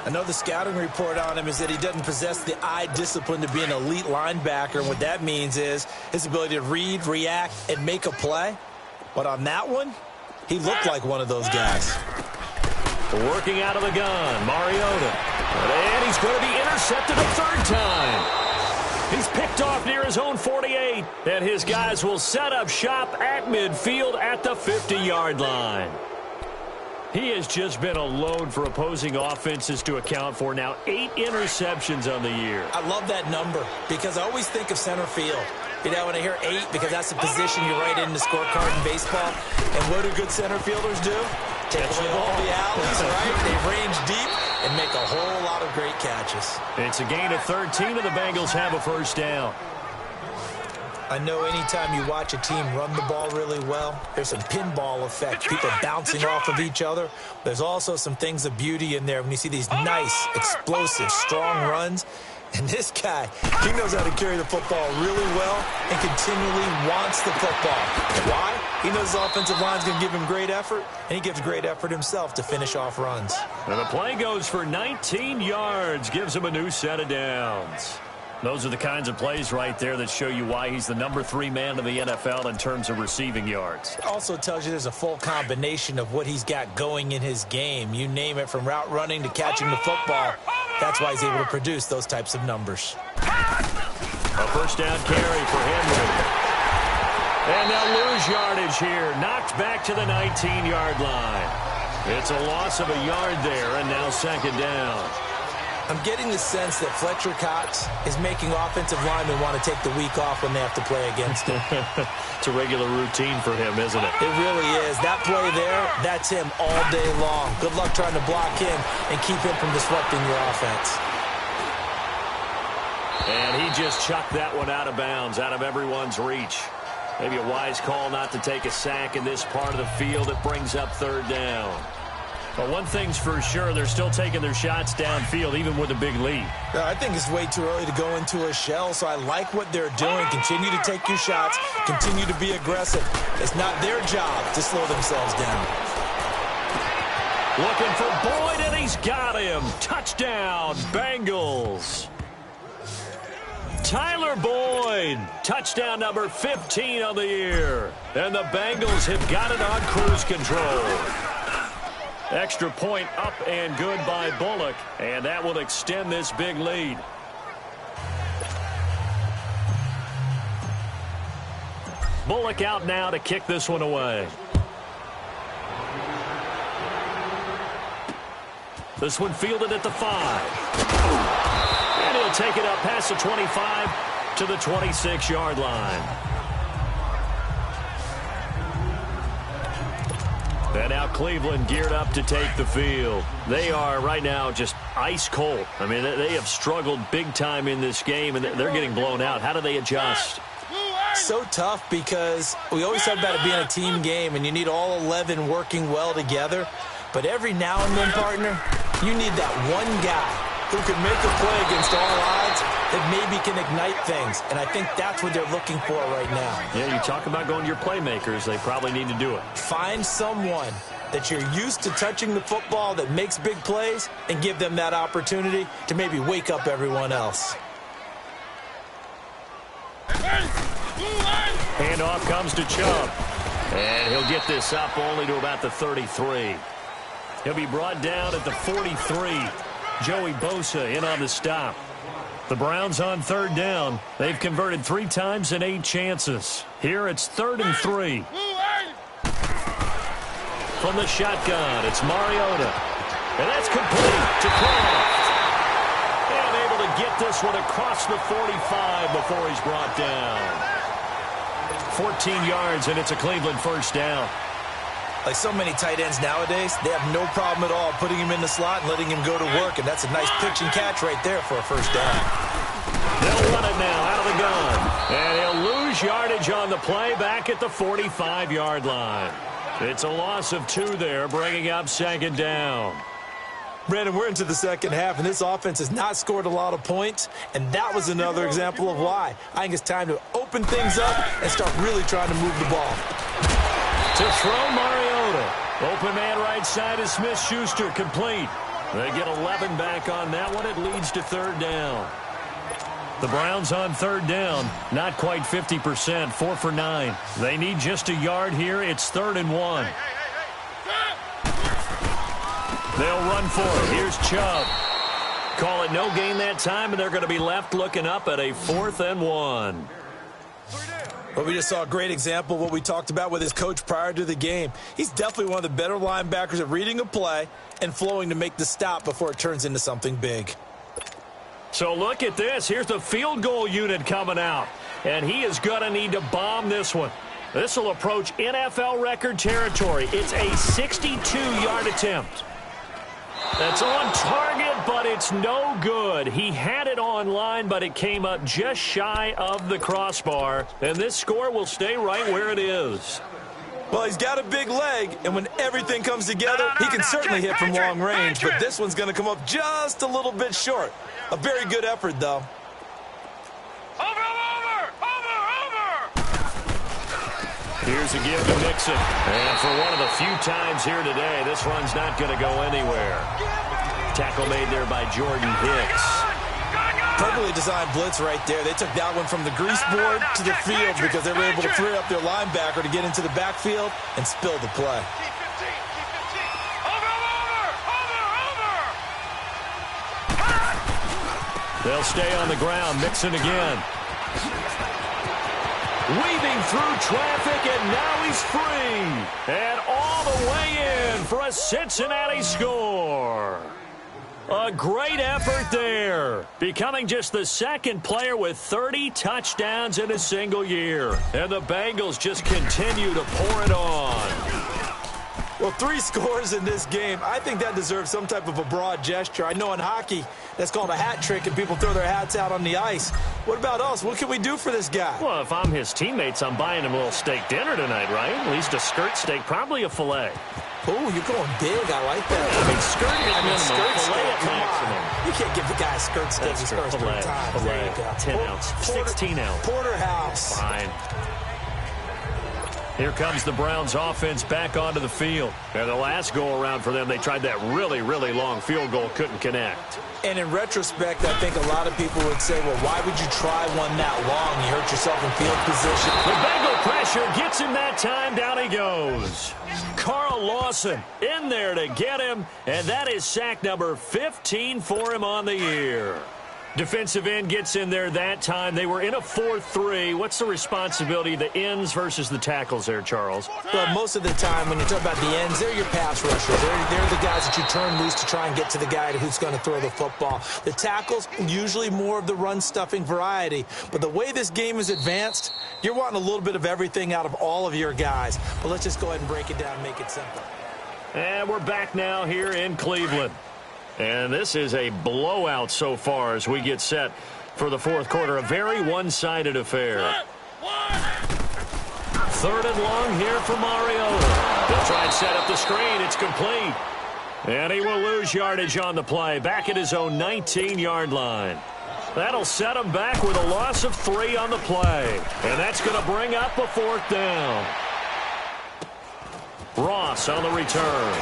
I know the scouting report on him is that he doesn't possess the eye discipline to be an elite linebacker, and what that means is his ability to read, react, and make a play. But on that one, he looked like one of those guys. Working out of the gun, Mariota. And he's going to be intercepted a 3rd time. He's picked off near his own 48, and his guys will set up shop at midfield at the 50-yard line. He has just been a load for opposing offenses to account for. Now 8 interceptions on the year. I love that number because I always think of center field. You know, when I hear 8, because that's the position you write in the scorecard in baseball. And what do good center fielders do? Take away all the alleys, right? They range deep and make a whole lot of great catches. It's a gain of 13, and the Bengals have a first down. I know anytime you watch a team run the ball really well, there's some pinball effect, people bouncing off of each other. There's also some things of beauty in there when you see these nice, explosive, strong runs. And this guy, he knows how to carry the football really well and continually wants the football. Why? He knows his offensive line's going to give him great effort, and he gives great effort himself to finish off runs. And the play goes for 19 yards, gives him a new set of downs. Those are the kinds of plays right there that show you why he's the number 3 man in the NFL in terms of receiving yards. It also tells you there's a full combination of what he's got going in his game. You name it, from route running to catching the football. That's why he's able to produce those types of numbers. A first down carry for Henry. And they'll lose yardage here. Knocked back to the 19-yard line. It's a loss of a yard there, and now second down. I'm getting the sense that Fletcher Cox is making offensive linemen want to take the week off when they have to play against him. It's a regular routine for him, isn't it? It really is. That play there, that's him all day long. Good luck trying to block him and keep him from disrupting your offense. And he just chucked that one out of bounds, out of everyone's reach. Maybe a wise call not to take a sack in this part of the field. It brings up third down. But one thing's for sure, they're still taking their shots downfield, even with a big lead. I think it's way too early to go into a shell, so I like what they're doing. Continue to take your shots. Continue to be aggressive. It's not their job to slow themselves down. Looking for Boyd, and he's got him. Touchdown, Bengals. Tyler Boyd, touchdown number 15 on the year. And the Bengals have got it on cruise control. Extra point up and good by Bullock, and that will extend this big lead. Bullock out now to kick this one away. This one fielded at the 5. And he'll take it up past the 25 to the 26-yard line. And now Cleveland geared up to take the field. They are right now just ice cold. I mean, they have struggled big time in this game, and they're getting blown out. How do they adjust? So tough, because we always talk about it being a team game, and you need all 11 working well together. But every now and then, partner, you need that one guy who can make a play against all odds that maybe can ignite things. And I think that's what they're looking for right now. Yeah, you talk about going to your playmakers. They probably need to do it. Find someone that you're used to touching the football that makes big plays and give them that opportunity to maybe wake up everyone else. Handoff comes to Chubb. And he'll get this up only to about the 33. He'll be brought down at the 43. Joey Bosa in on the stop. The Browns on third down. They've converted 3 times in 8 chances. Here it's 3rd and 3. From the shotgun, it's Mariota. And that's complete to Kraft. And able to get this one across the 45 before he's brought down. 14 yards, and it's a Cleveland first down. Like so many tight ends nowadays, they have no problem at all putting him in the slot and letting him go to work, and that's a nice pitch and catch right there for a first down. They'll run it now out of the gun, and he'll lose yardage on the play back at the 45-yard line. It's a loss of 2 there, bringing up second down. Brandon, we're into the second half, and this offense has not scored a lot of points, and that was another example of why. I think it's time to open things up and start really trying to move the ball. To throw Mariota. Open man right side is Smith-Schuster, complete. They get 11 back on that one. It leads to third down. The Browns on third down, not quite 50%, 4 for 9. They need just a yard here. It's 3rd and 1. They'll run for it. Here's Chubb. Call it no gain that time, and they're going to be left looking up at a 4th and 1. Well, we just saw a great example of what we talked about with his coach prior to the game. He's definitely one of the better linebackers at reading a play and flowing to make the stop before it turns into something big. So look at this. Here's the field goal unit coming out, and he is going to need to bomb this one. This will approach NFL record territory. It's a 62-yard attempt. That's on target, but it's no good. He had it on line, but it came up just shy of the crossbar, and this score will stay right where it is. Well, he's got a big leg, and when everything comes together, he can certainly hit from long range, but this one's going to come up just a little bit short. A very good effort, though. Here's a give to Mixon. And for one of the few times here today, this run's not going to go anywhere. Tackle made there by Jordan Hicks. Perfectly designed blitz right there. They took that one from the grease board to the field because they were able to free up their linebacker to get into the backfield and spill the play. They'll stay on the ground. Mixon again. Weaving through traffic, and now he's free. And all the way in for a Cincinnati score. A great effort there. Becoming just the second player with 30 touchdowns in a single year. And the Bengals just continue to pour it on. Well, 3 scores in this game. I think that deserves some type of a broad gesture. I know in hockey, that's called a hat trick, and people throw their hats out on the ice. What about us? What can we do for this guy? Well, if I'm his teammates, I'm buying him a little steak dinner tonight, right? At least a skirt steak, probably a filet. Oh, you're going big. I like that. I mean, skirt at minimum, filet at maximum. You can't give the guy a skirt steak his first 3 times. There you go. 10 ounce, 16 ounce. Porterhouse. Fine. Here comes the Browns offense back onto the field. And the last go-around for them, they tried that really, really long field goal, couldn't connect. And in retrospect, I think a lot of people would say, well, why would you try one that long? You hurt yourself in field position. The Bengal pressure gets him that time. Down he goes. Carl Lawson in there to get him, and that is sack number 15 for him on the year. Defensive end gets in there that time. They were in a 4-3. What's the responsibility of the ends versus the tackles there, Charles? Well, most of the time when you talk about the ends, they're your pass rushers. They're the guys that you turn loose to try and get to the guy who's going to throw the football. The tackles, usually more of the run-stuffing variety. But the way this game is advanced, you're wanting a little bit of everything out of all of your guys. But let's just go ahead and break it down and make it simple. And we're back now here in Cleveland. And this is a blowout so far as we get set for the fourth quarter. A very one-sided affair. 3rd and long here for Mariota. They'll try and set up the screen. It's complete. And he will lose yardage on the play. Back at his own 19-yard line. That'll set him back with a loss of 3 on the play. And that's going to bring up a 4th down. Ross on the return.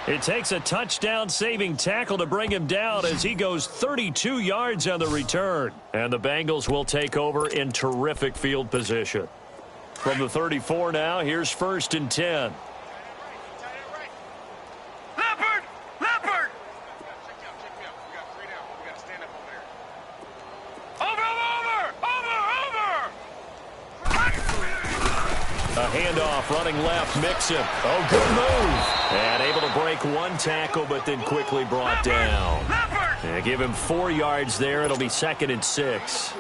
It takes a touchdown-saving tackle to bring him down as he goes 32 yards on the return. And the Bengals will take over in terrific field position. From the 34 now, here's 1st and 10. Leopard! Leopard! Check me out. We got 3 down. We got to stand up over there. Over! A handoff running left, Mixon. Oh, good move. And able to break 1 tackle, but then quickly brought down. And give him 4 yards there. It'll be 2nd and 6.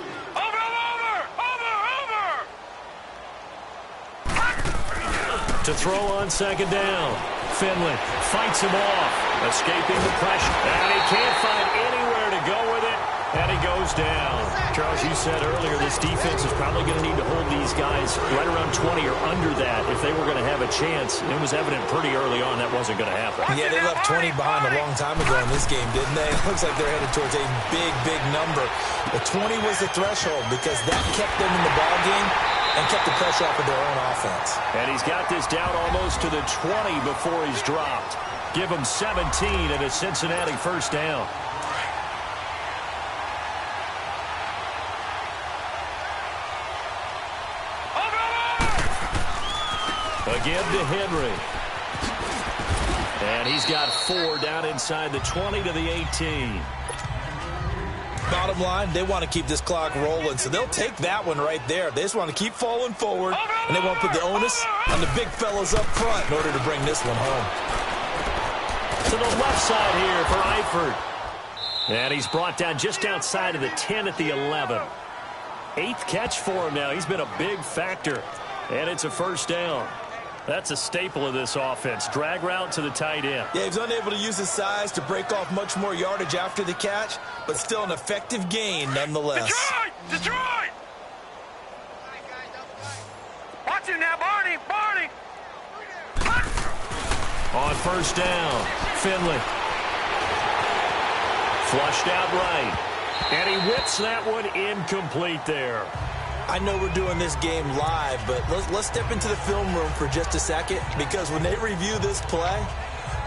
To throw on 2nd down. Finley fights him off, escaping the pressure. And he can't find anywhere to go with it. And he goes down. Charles, you said earlier this defense is probably going to need to hold these guys right around 20 or under that if they were going to have a chance. It was evident pretty early on that wasn't going to happen. Yeah, they left 20 behind a long time ago in this game, didn't they? It looks like they're headed towards a big, big number. But 20 was the threshold because that kept them in the ball game and kept the pressure off of their own offense. And he's got this down almost to the 20 before he's dropped. Give him 17 and a Cincinnati 1st down. Again to Henry. And he's got 4 down inside the 20 to the 18. Bottom line, they want to keep this clock rolling, so they'll take that one right there. They just want to keep falling forward, and they want to put the onus on the big fellas up front in order to bring this one home. To the left side here for Eifert. And he's brought down just outside of the 10 at the 11. 8th catch for him now. He's been a big factor. And it's a 1st down. That's a staple of this offense. Drag route to the tight end. Yeah, he's unable to use his size to break off much more yardage after the catch, but still an effective gain nonetheless. Detroit! Detroit! Watch him now, Barney! Barney! On 1st down, Finley. Flushed out right. And he whips that one incomplete there. I know we're doing this game live, but let's step into the film room for just a second, because when they review this play,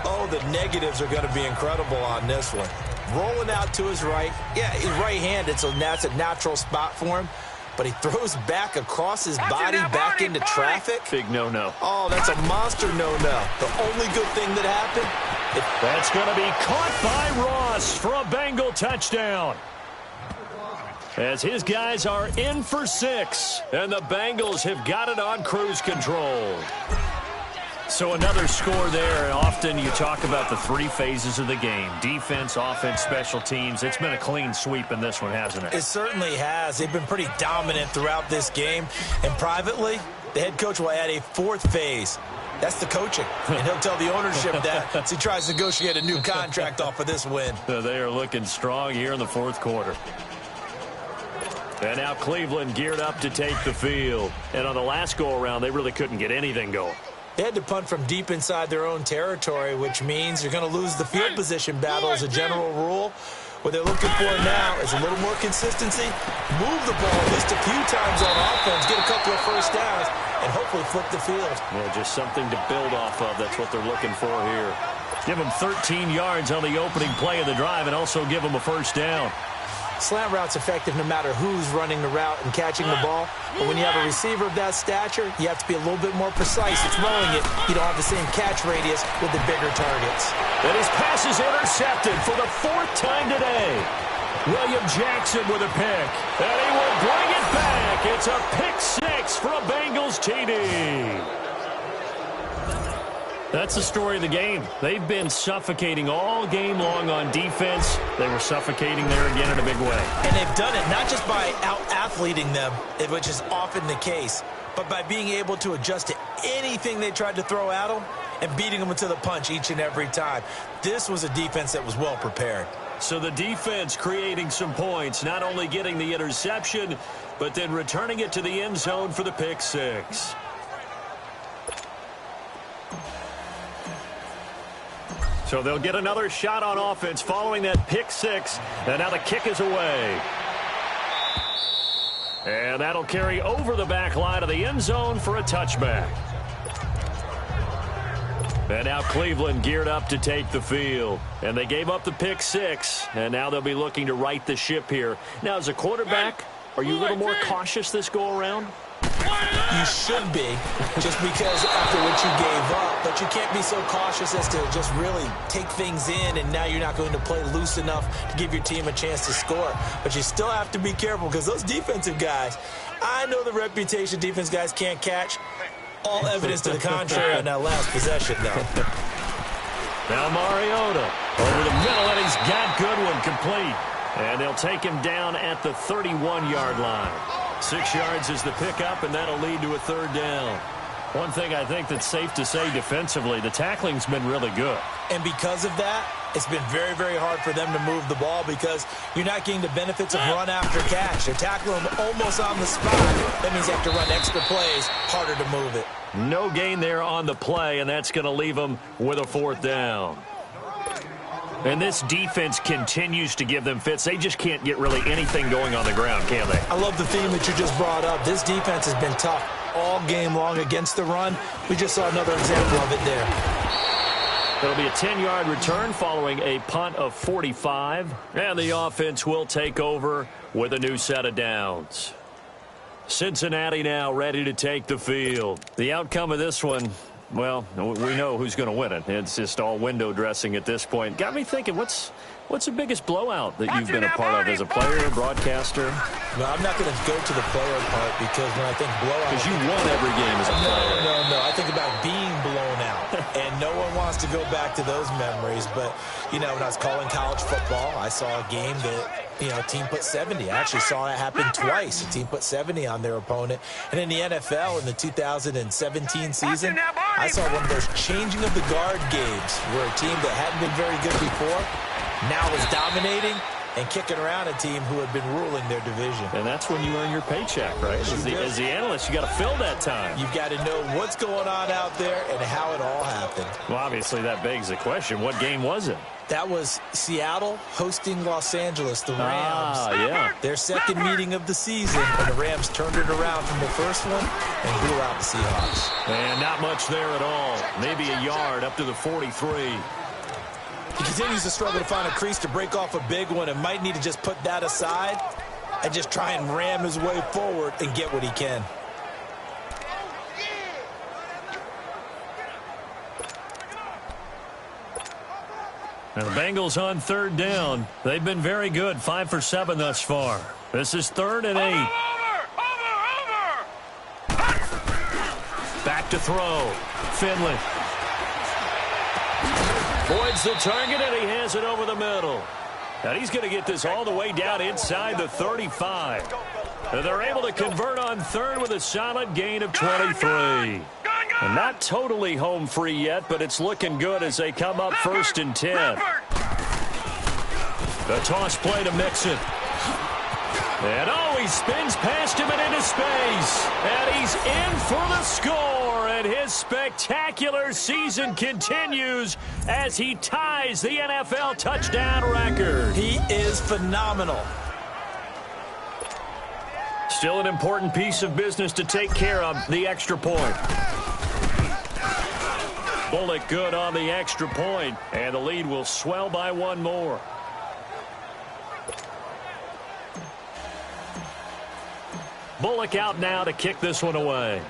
oh, the negatives are going to be incredible on this one. Rolling out to his right. Yeah, he's right-handed, so that's a natural spot for him. But he throws back across his body back into traffic. Big no-no. Oh, that's a monster no-no. The only good thing that happened. That's going to be caught by Ross for a Bengal touchdown. As his guys are in for 6, and the Bengals have got it on cruise control. So another score there. Often you talk about the 3 phases of the game: defense, offense, special teams. It's been a clean sweep in this one, hasn't it? It certainly has. They've been pretty dominant throughout this game. And privately, the head coach will add a 4th phase. That's the coaching. And he'll tell the ownership that as he tries to negotiate a new contract off of this win. They are looking strong here in the 4th quarter. And now Cleveland geared up to take the field. And on the last go-around, they really couldn't get anything going. They had to punt from deep inside their own territory, which means you're going to lose the field position battle as a general rule. What they're looking for now is a little more consistency, move the ball at least a few times on offense, get a couple of first downs, and hopefully flip the field. Yeah, just something to build off of. That's what they're looking for here. Give them 13 yards on the opening play of the drive and also give them a first down. Slant route's effective no matter who's running the route and catching the ball. But when you have a receiver of that stature, you have to be a little bit more precise at throwing it. You don't have the same catch radius with the bigger targets. And his pass is intercepted for the 4th time today. William Jackson with a pick. And he will bring it back. It's a pick 6 for a Bengals TD. That's the story of the game. They've been suffocating all game long on defense. They were suffocating there again in a big way. And they've done it not just by out-athleting them, which is often the case, but by being able to adjust to anything they tried to throw at them and beating them to the punch each and every time. This was a defense that was well prepared. So the defense creating some points, not only getting the interception, but then returning it to the end zone for the pick 6. So they'll get another shot on offense following that pick 6. And now the kick is away. And that'll carry over the back line of the end zone for a touchback. And now Cleveland geared up to take the field. And they gave up the pick 6. And now they'll be looking to right the ship here. Now, as a quarterback, are you a little more cautious this go-around? You should be, just because after what you gave up. But you can't be so cautious as to just really take things in, and now you're not going to play loose enough to give your team a chance to score. But you still have to be careful, because those defensive guys, I know the reputation defense guys can't catch. All evidence to the contrary on that last possession, though. Now Mariota over the middle, and he's got Goodwin complete. And they'll take him down at the 31-yard line. 6 yards is the pickup, and that'll lead to a 3rd down. One thing I think that's safe to say defensively, the tackling's been really good. And because of that, it's been very, very hard for them to move the ball, because you're not getting the benefits of run after catch. They're tackling them almost on the spot. That means you have to run extra plays, harder to move it. No gain there on the play, and that's going to leave them with a 4th down. And this defense continues to give them fits. They just can't get really anything going on the ground, can they? I love the theme that you just brought up. This defense has been tough all game long against the run. We just saw another example of it there. It'll be a 10-yard return following a punt of 45. And the offense will take over with a new set of downs. Cincinnati now ready to take the field. The outcome of this one, well, we know who's going to win it. It's just all window dressing at this point. Got me thinking, what's the biggest blowout that you've been a part of as a player, broadcaster? No, I'm not going to go to the player part, because when I think blowout... Because you won every game as a player. No. I think about being blown out. And no one wants to go back to those memories. But, you know, when I was calling college football, I saw a game that, you know, a team put 70. I actually saw that happen twice. A team put 70 on their opponent. And in the NFL, in the 2017 season, I saw one of those changing of the guard games where a team that hadn't been very good before now is dominating, and kicking around a team who had been ruling their division. And that's when you earn your paycheck, right? As the analyst, you got to fill that time. You've got to know what's going on out there and how it all happened. Well, obviously, that begs the question, what game was it? That was Seattle hosting Los Angeles, the Rams. Yeah. Their second meeting of the season, and the Rams turned it around from the first one and blew out the Seahawks. And not much there at all. Maybe a yard up to the 43. He continues to struggle to find a crease to break off a big one and might need to just put that aside and just try and ram his way forward and get what he can. Now the Bengals on third down. They've been very good, 5 for 7 thus far. This is 3rd and 8. Back to throw. Finley. Voids the target, and he has it over the middle. And he's going to get this all the way down inside the 35. And they're able to convert on third with a solid gain of 23. And not totally home free yet, but it's looking good as they come up 1st and 10. The toss play to Mixon. And he spins past him and into space. And he's in for the score. And his spectacular season continues as he ties the NFL touchdown record. He is phenomenal. Still an important piece of business to take care of, the extra point. Bullock good on the extra point, and the lead will swell by one more. Bullock out now to kick this one away.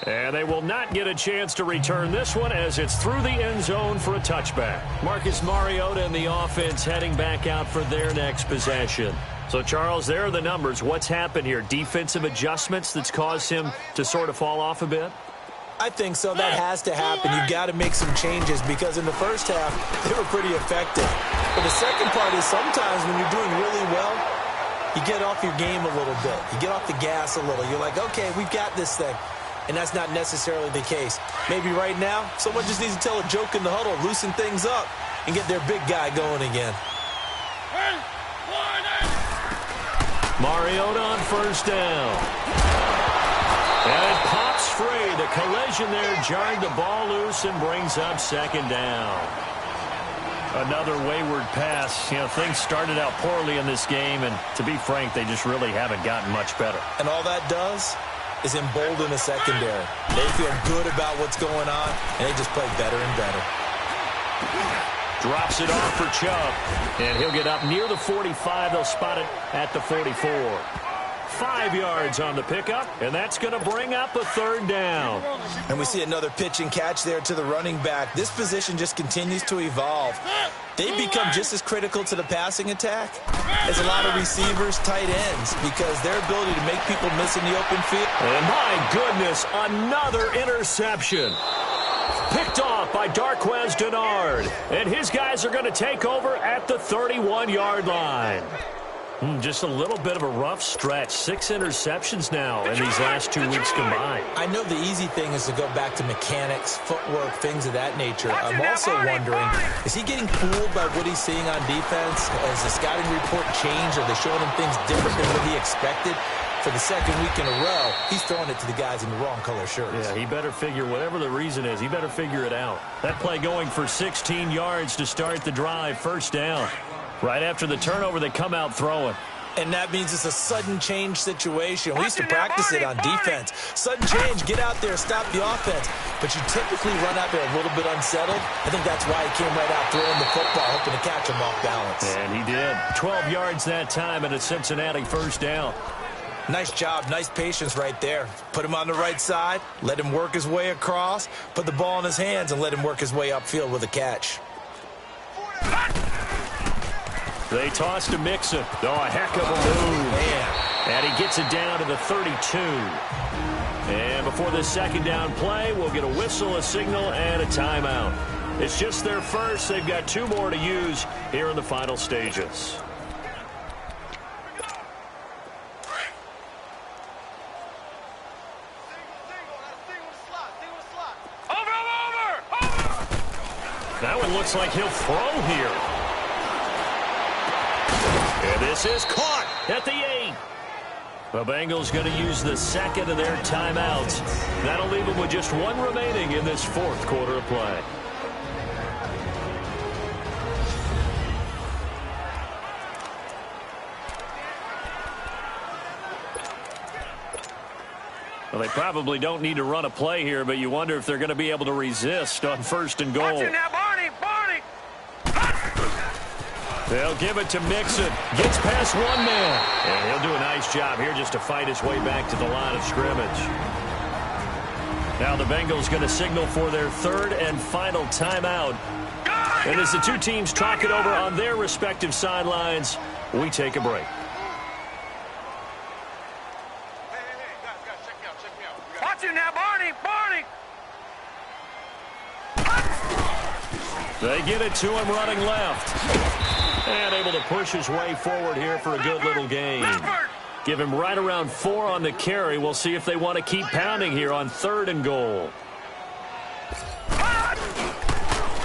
And they will not get a chance to return this one as it's through the end zone for a touchback. Marcus Mariota and the offense heading back out for their next possession. So, Charles, there are the numbers. What's happened here? Defensive adjustments that's caused him to sort of fall off a bit? I think so. That has to happen. You've got to make some changes because in the first half, they were pretty effective. But the second part is sometimes when you're doing really well, you get off your game a little bit. You get off the gas a little. You're like, okay, we've got this thing. And that's not necessarily the case. Maybe right now, someone just needs to tell a joke in the huddle, loosen things up, and get their big guy going again. Mariota on first down. And it pops free. The collision there jarred the ball loose and brings up 2nd down. Another wayward pass. You know, things started out poorly in this game, and to be frank, they just really haven't gotten much better. And all that does is embolden the secondary. They feel good about what's going on, and they just play better and better. Drops it off for Chubb, and he'll get up near the 45. They'll spot it at the 44. 5 yards on the pickup, and that's going to bring up a 3rd down. And we see another pitch and catch there to the running back. This position just continues to evolve. They've become just as critical to the passing attack as a lot of receivers, tight ends, because their ability to make people miss in the open field. And my goodness, another interception. Picked off by Darqueze Dennard. And his guys are going to take over at the 31-yard line. Just a little bit of a rough stretch. 6 interceptions now in these last 2 weeks combined. I know the easy thing is to go back to mechanics, footwork, things of that nature. I'm also wondering, is he getting fooled by what he's seeing on defense? Has the scouting report changed? Are they showing him things different than what he expected? For the second week in a row, he's throwing it to the guys in the wrong color shirts. Yeah, he better figure, whatever the reason is, he better figure it out. That play going for 16 yards to start the drive, 1st down. Right after the turnover, they come out throwing. And that means it's a sudden change situation. We used to practice it on defense. Sudden change, get out there, stop the offense. But you typically run out there a little bit unsettled. I think that's why he came right out throwing the football, hoping to catch him off balance. And he did. 12 yards that time, and a Cincinnati 1st down. Nice job, nice patience right there. Put him on the right side, let him work his way across, put the ball in his hands, and let him work his way upfield with a catch. They toss to Mixon. Oh, a heck of a move. Man. And he gets it down to the 32. And before this 2nd down play, we'll get a whistle, a signal, and a timeout. It's just their first. They've got 2 more to use here in the final stages. That one looks like he'll throw here. And this is caught at the 8. The Bengals going to use the second of their timeouts. That'll leave them with just one remaining in this fourth quarter of play. Well, they probably don't need to run a play here, but you wonder if they're going to be able to resist on first and goal. Watch it now, Barney! Barney! They'll give it to Mixon. Gets past one man. And he'll do a nice job here just to fight his way back to the line of scrimmage. Now the Bengals going to signal for their third and final timeout. And as the two teams talk it over on their respective sidelines, we take a break. Watch it now, Barney! Barney! They get it to him running left. And able to push his way forward here for a good little gain. Give him right around 4 on the carry. We'll see if they want to keep pounding here on third and goal.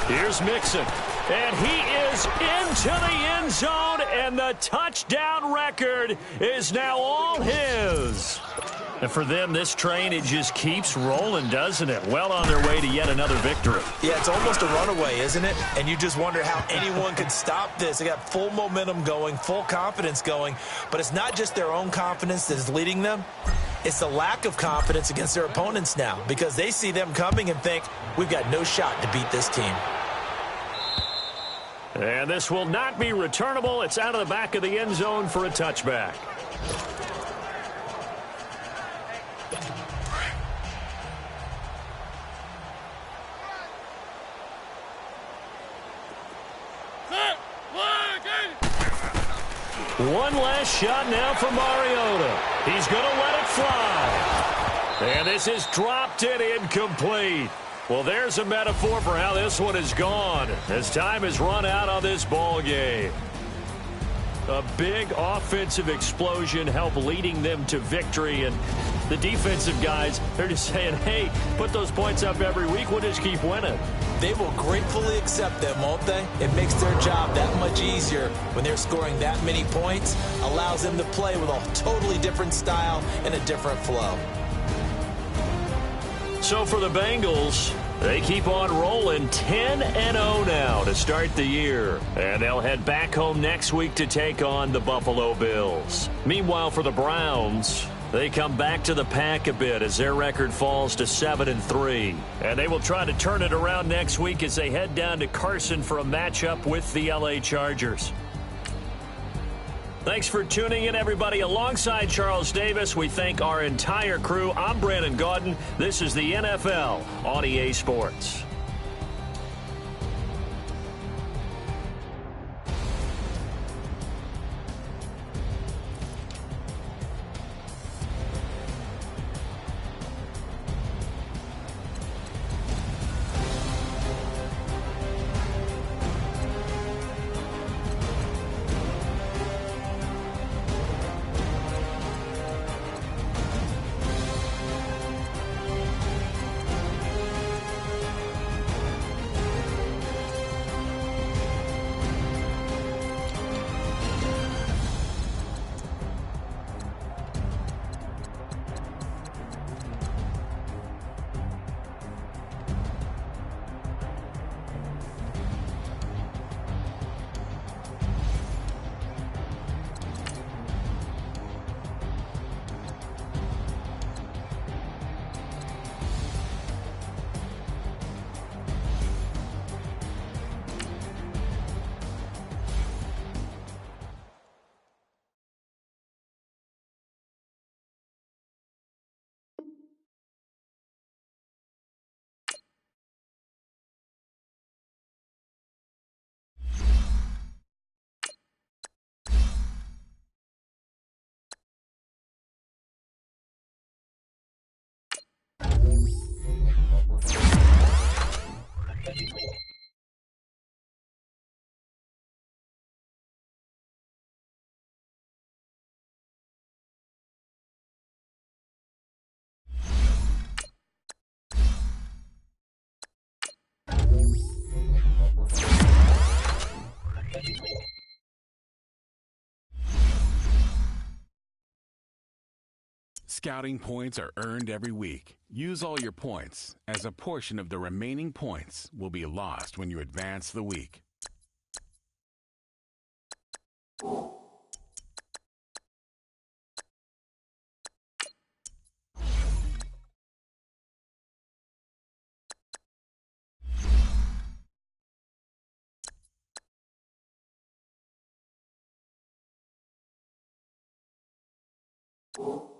Here's Mixon. And he is into the end zone. And the touchdown record is now all his. And for them, this train, it just keeps rolling, doesn't it? Well on their way to yet another victory. Yeah, it's almost a runaway, isn't it? And you just wonder how anyone could stop this. They got full momentum going, full confidence going. But it's not just their own confidence that is leading them. It's the lack of confidence against their opponents now because they see them coming and think, we've got no shot to beat this team. And this will not be returnable. It's out of the back of the end zone for a touchback. One last shot now for Mariota. He's going to let it fly. And this is dropped and incomplete. Well, there's a metaphor for how this one is gone as time has run out on this ball game. A big offensive explosion helped leading them to victory. And the defensive guys, they're just saying, hey, put those points up every week. We'll just keep winning. They will gratefully accept them, won't they? It makes their job that much easier when they're scoring that many points. Allows them to play with a totally different style and a different flow. So for the Bengals, they keep on rolling 10-0 now to start the year. And they'll head back home next week to take on the Buffalo Bills. Meanwhile, for the Browns, they come back to the pack a bit as their record falls to 7-3. And they will try to turn it around next week as they head down to Carson for a matchup with the LA Chargers. Thanks for tuning in, everybody. Alongside Charles Davis, we thank our entire crew. I'm Brandon Gaudin. This is the NFL on EA Sports. Scouting points are earned every week. Use all your points, as a portion of the remaining points will be lost when you advance the week. You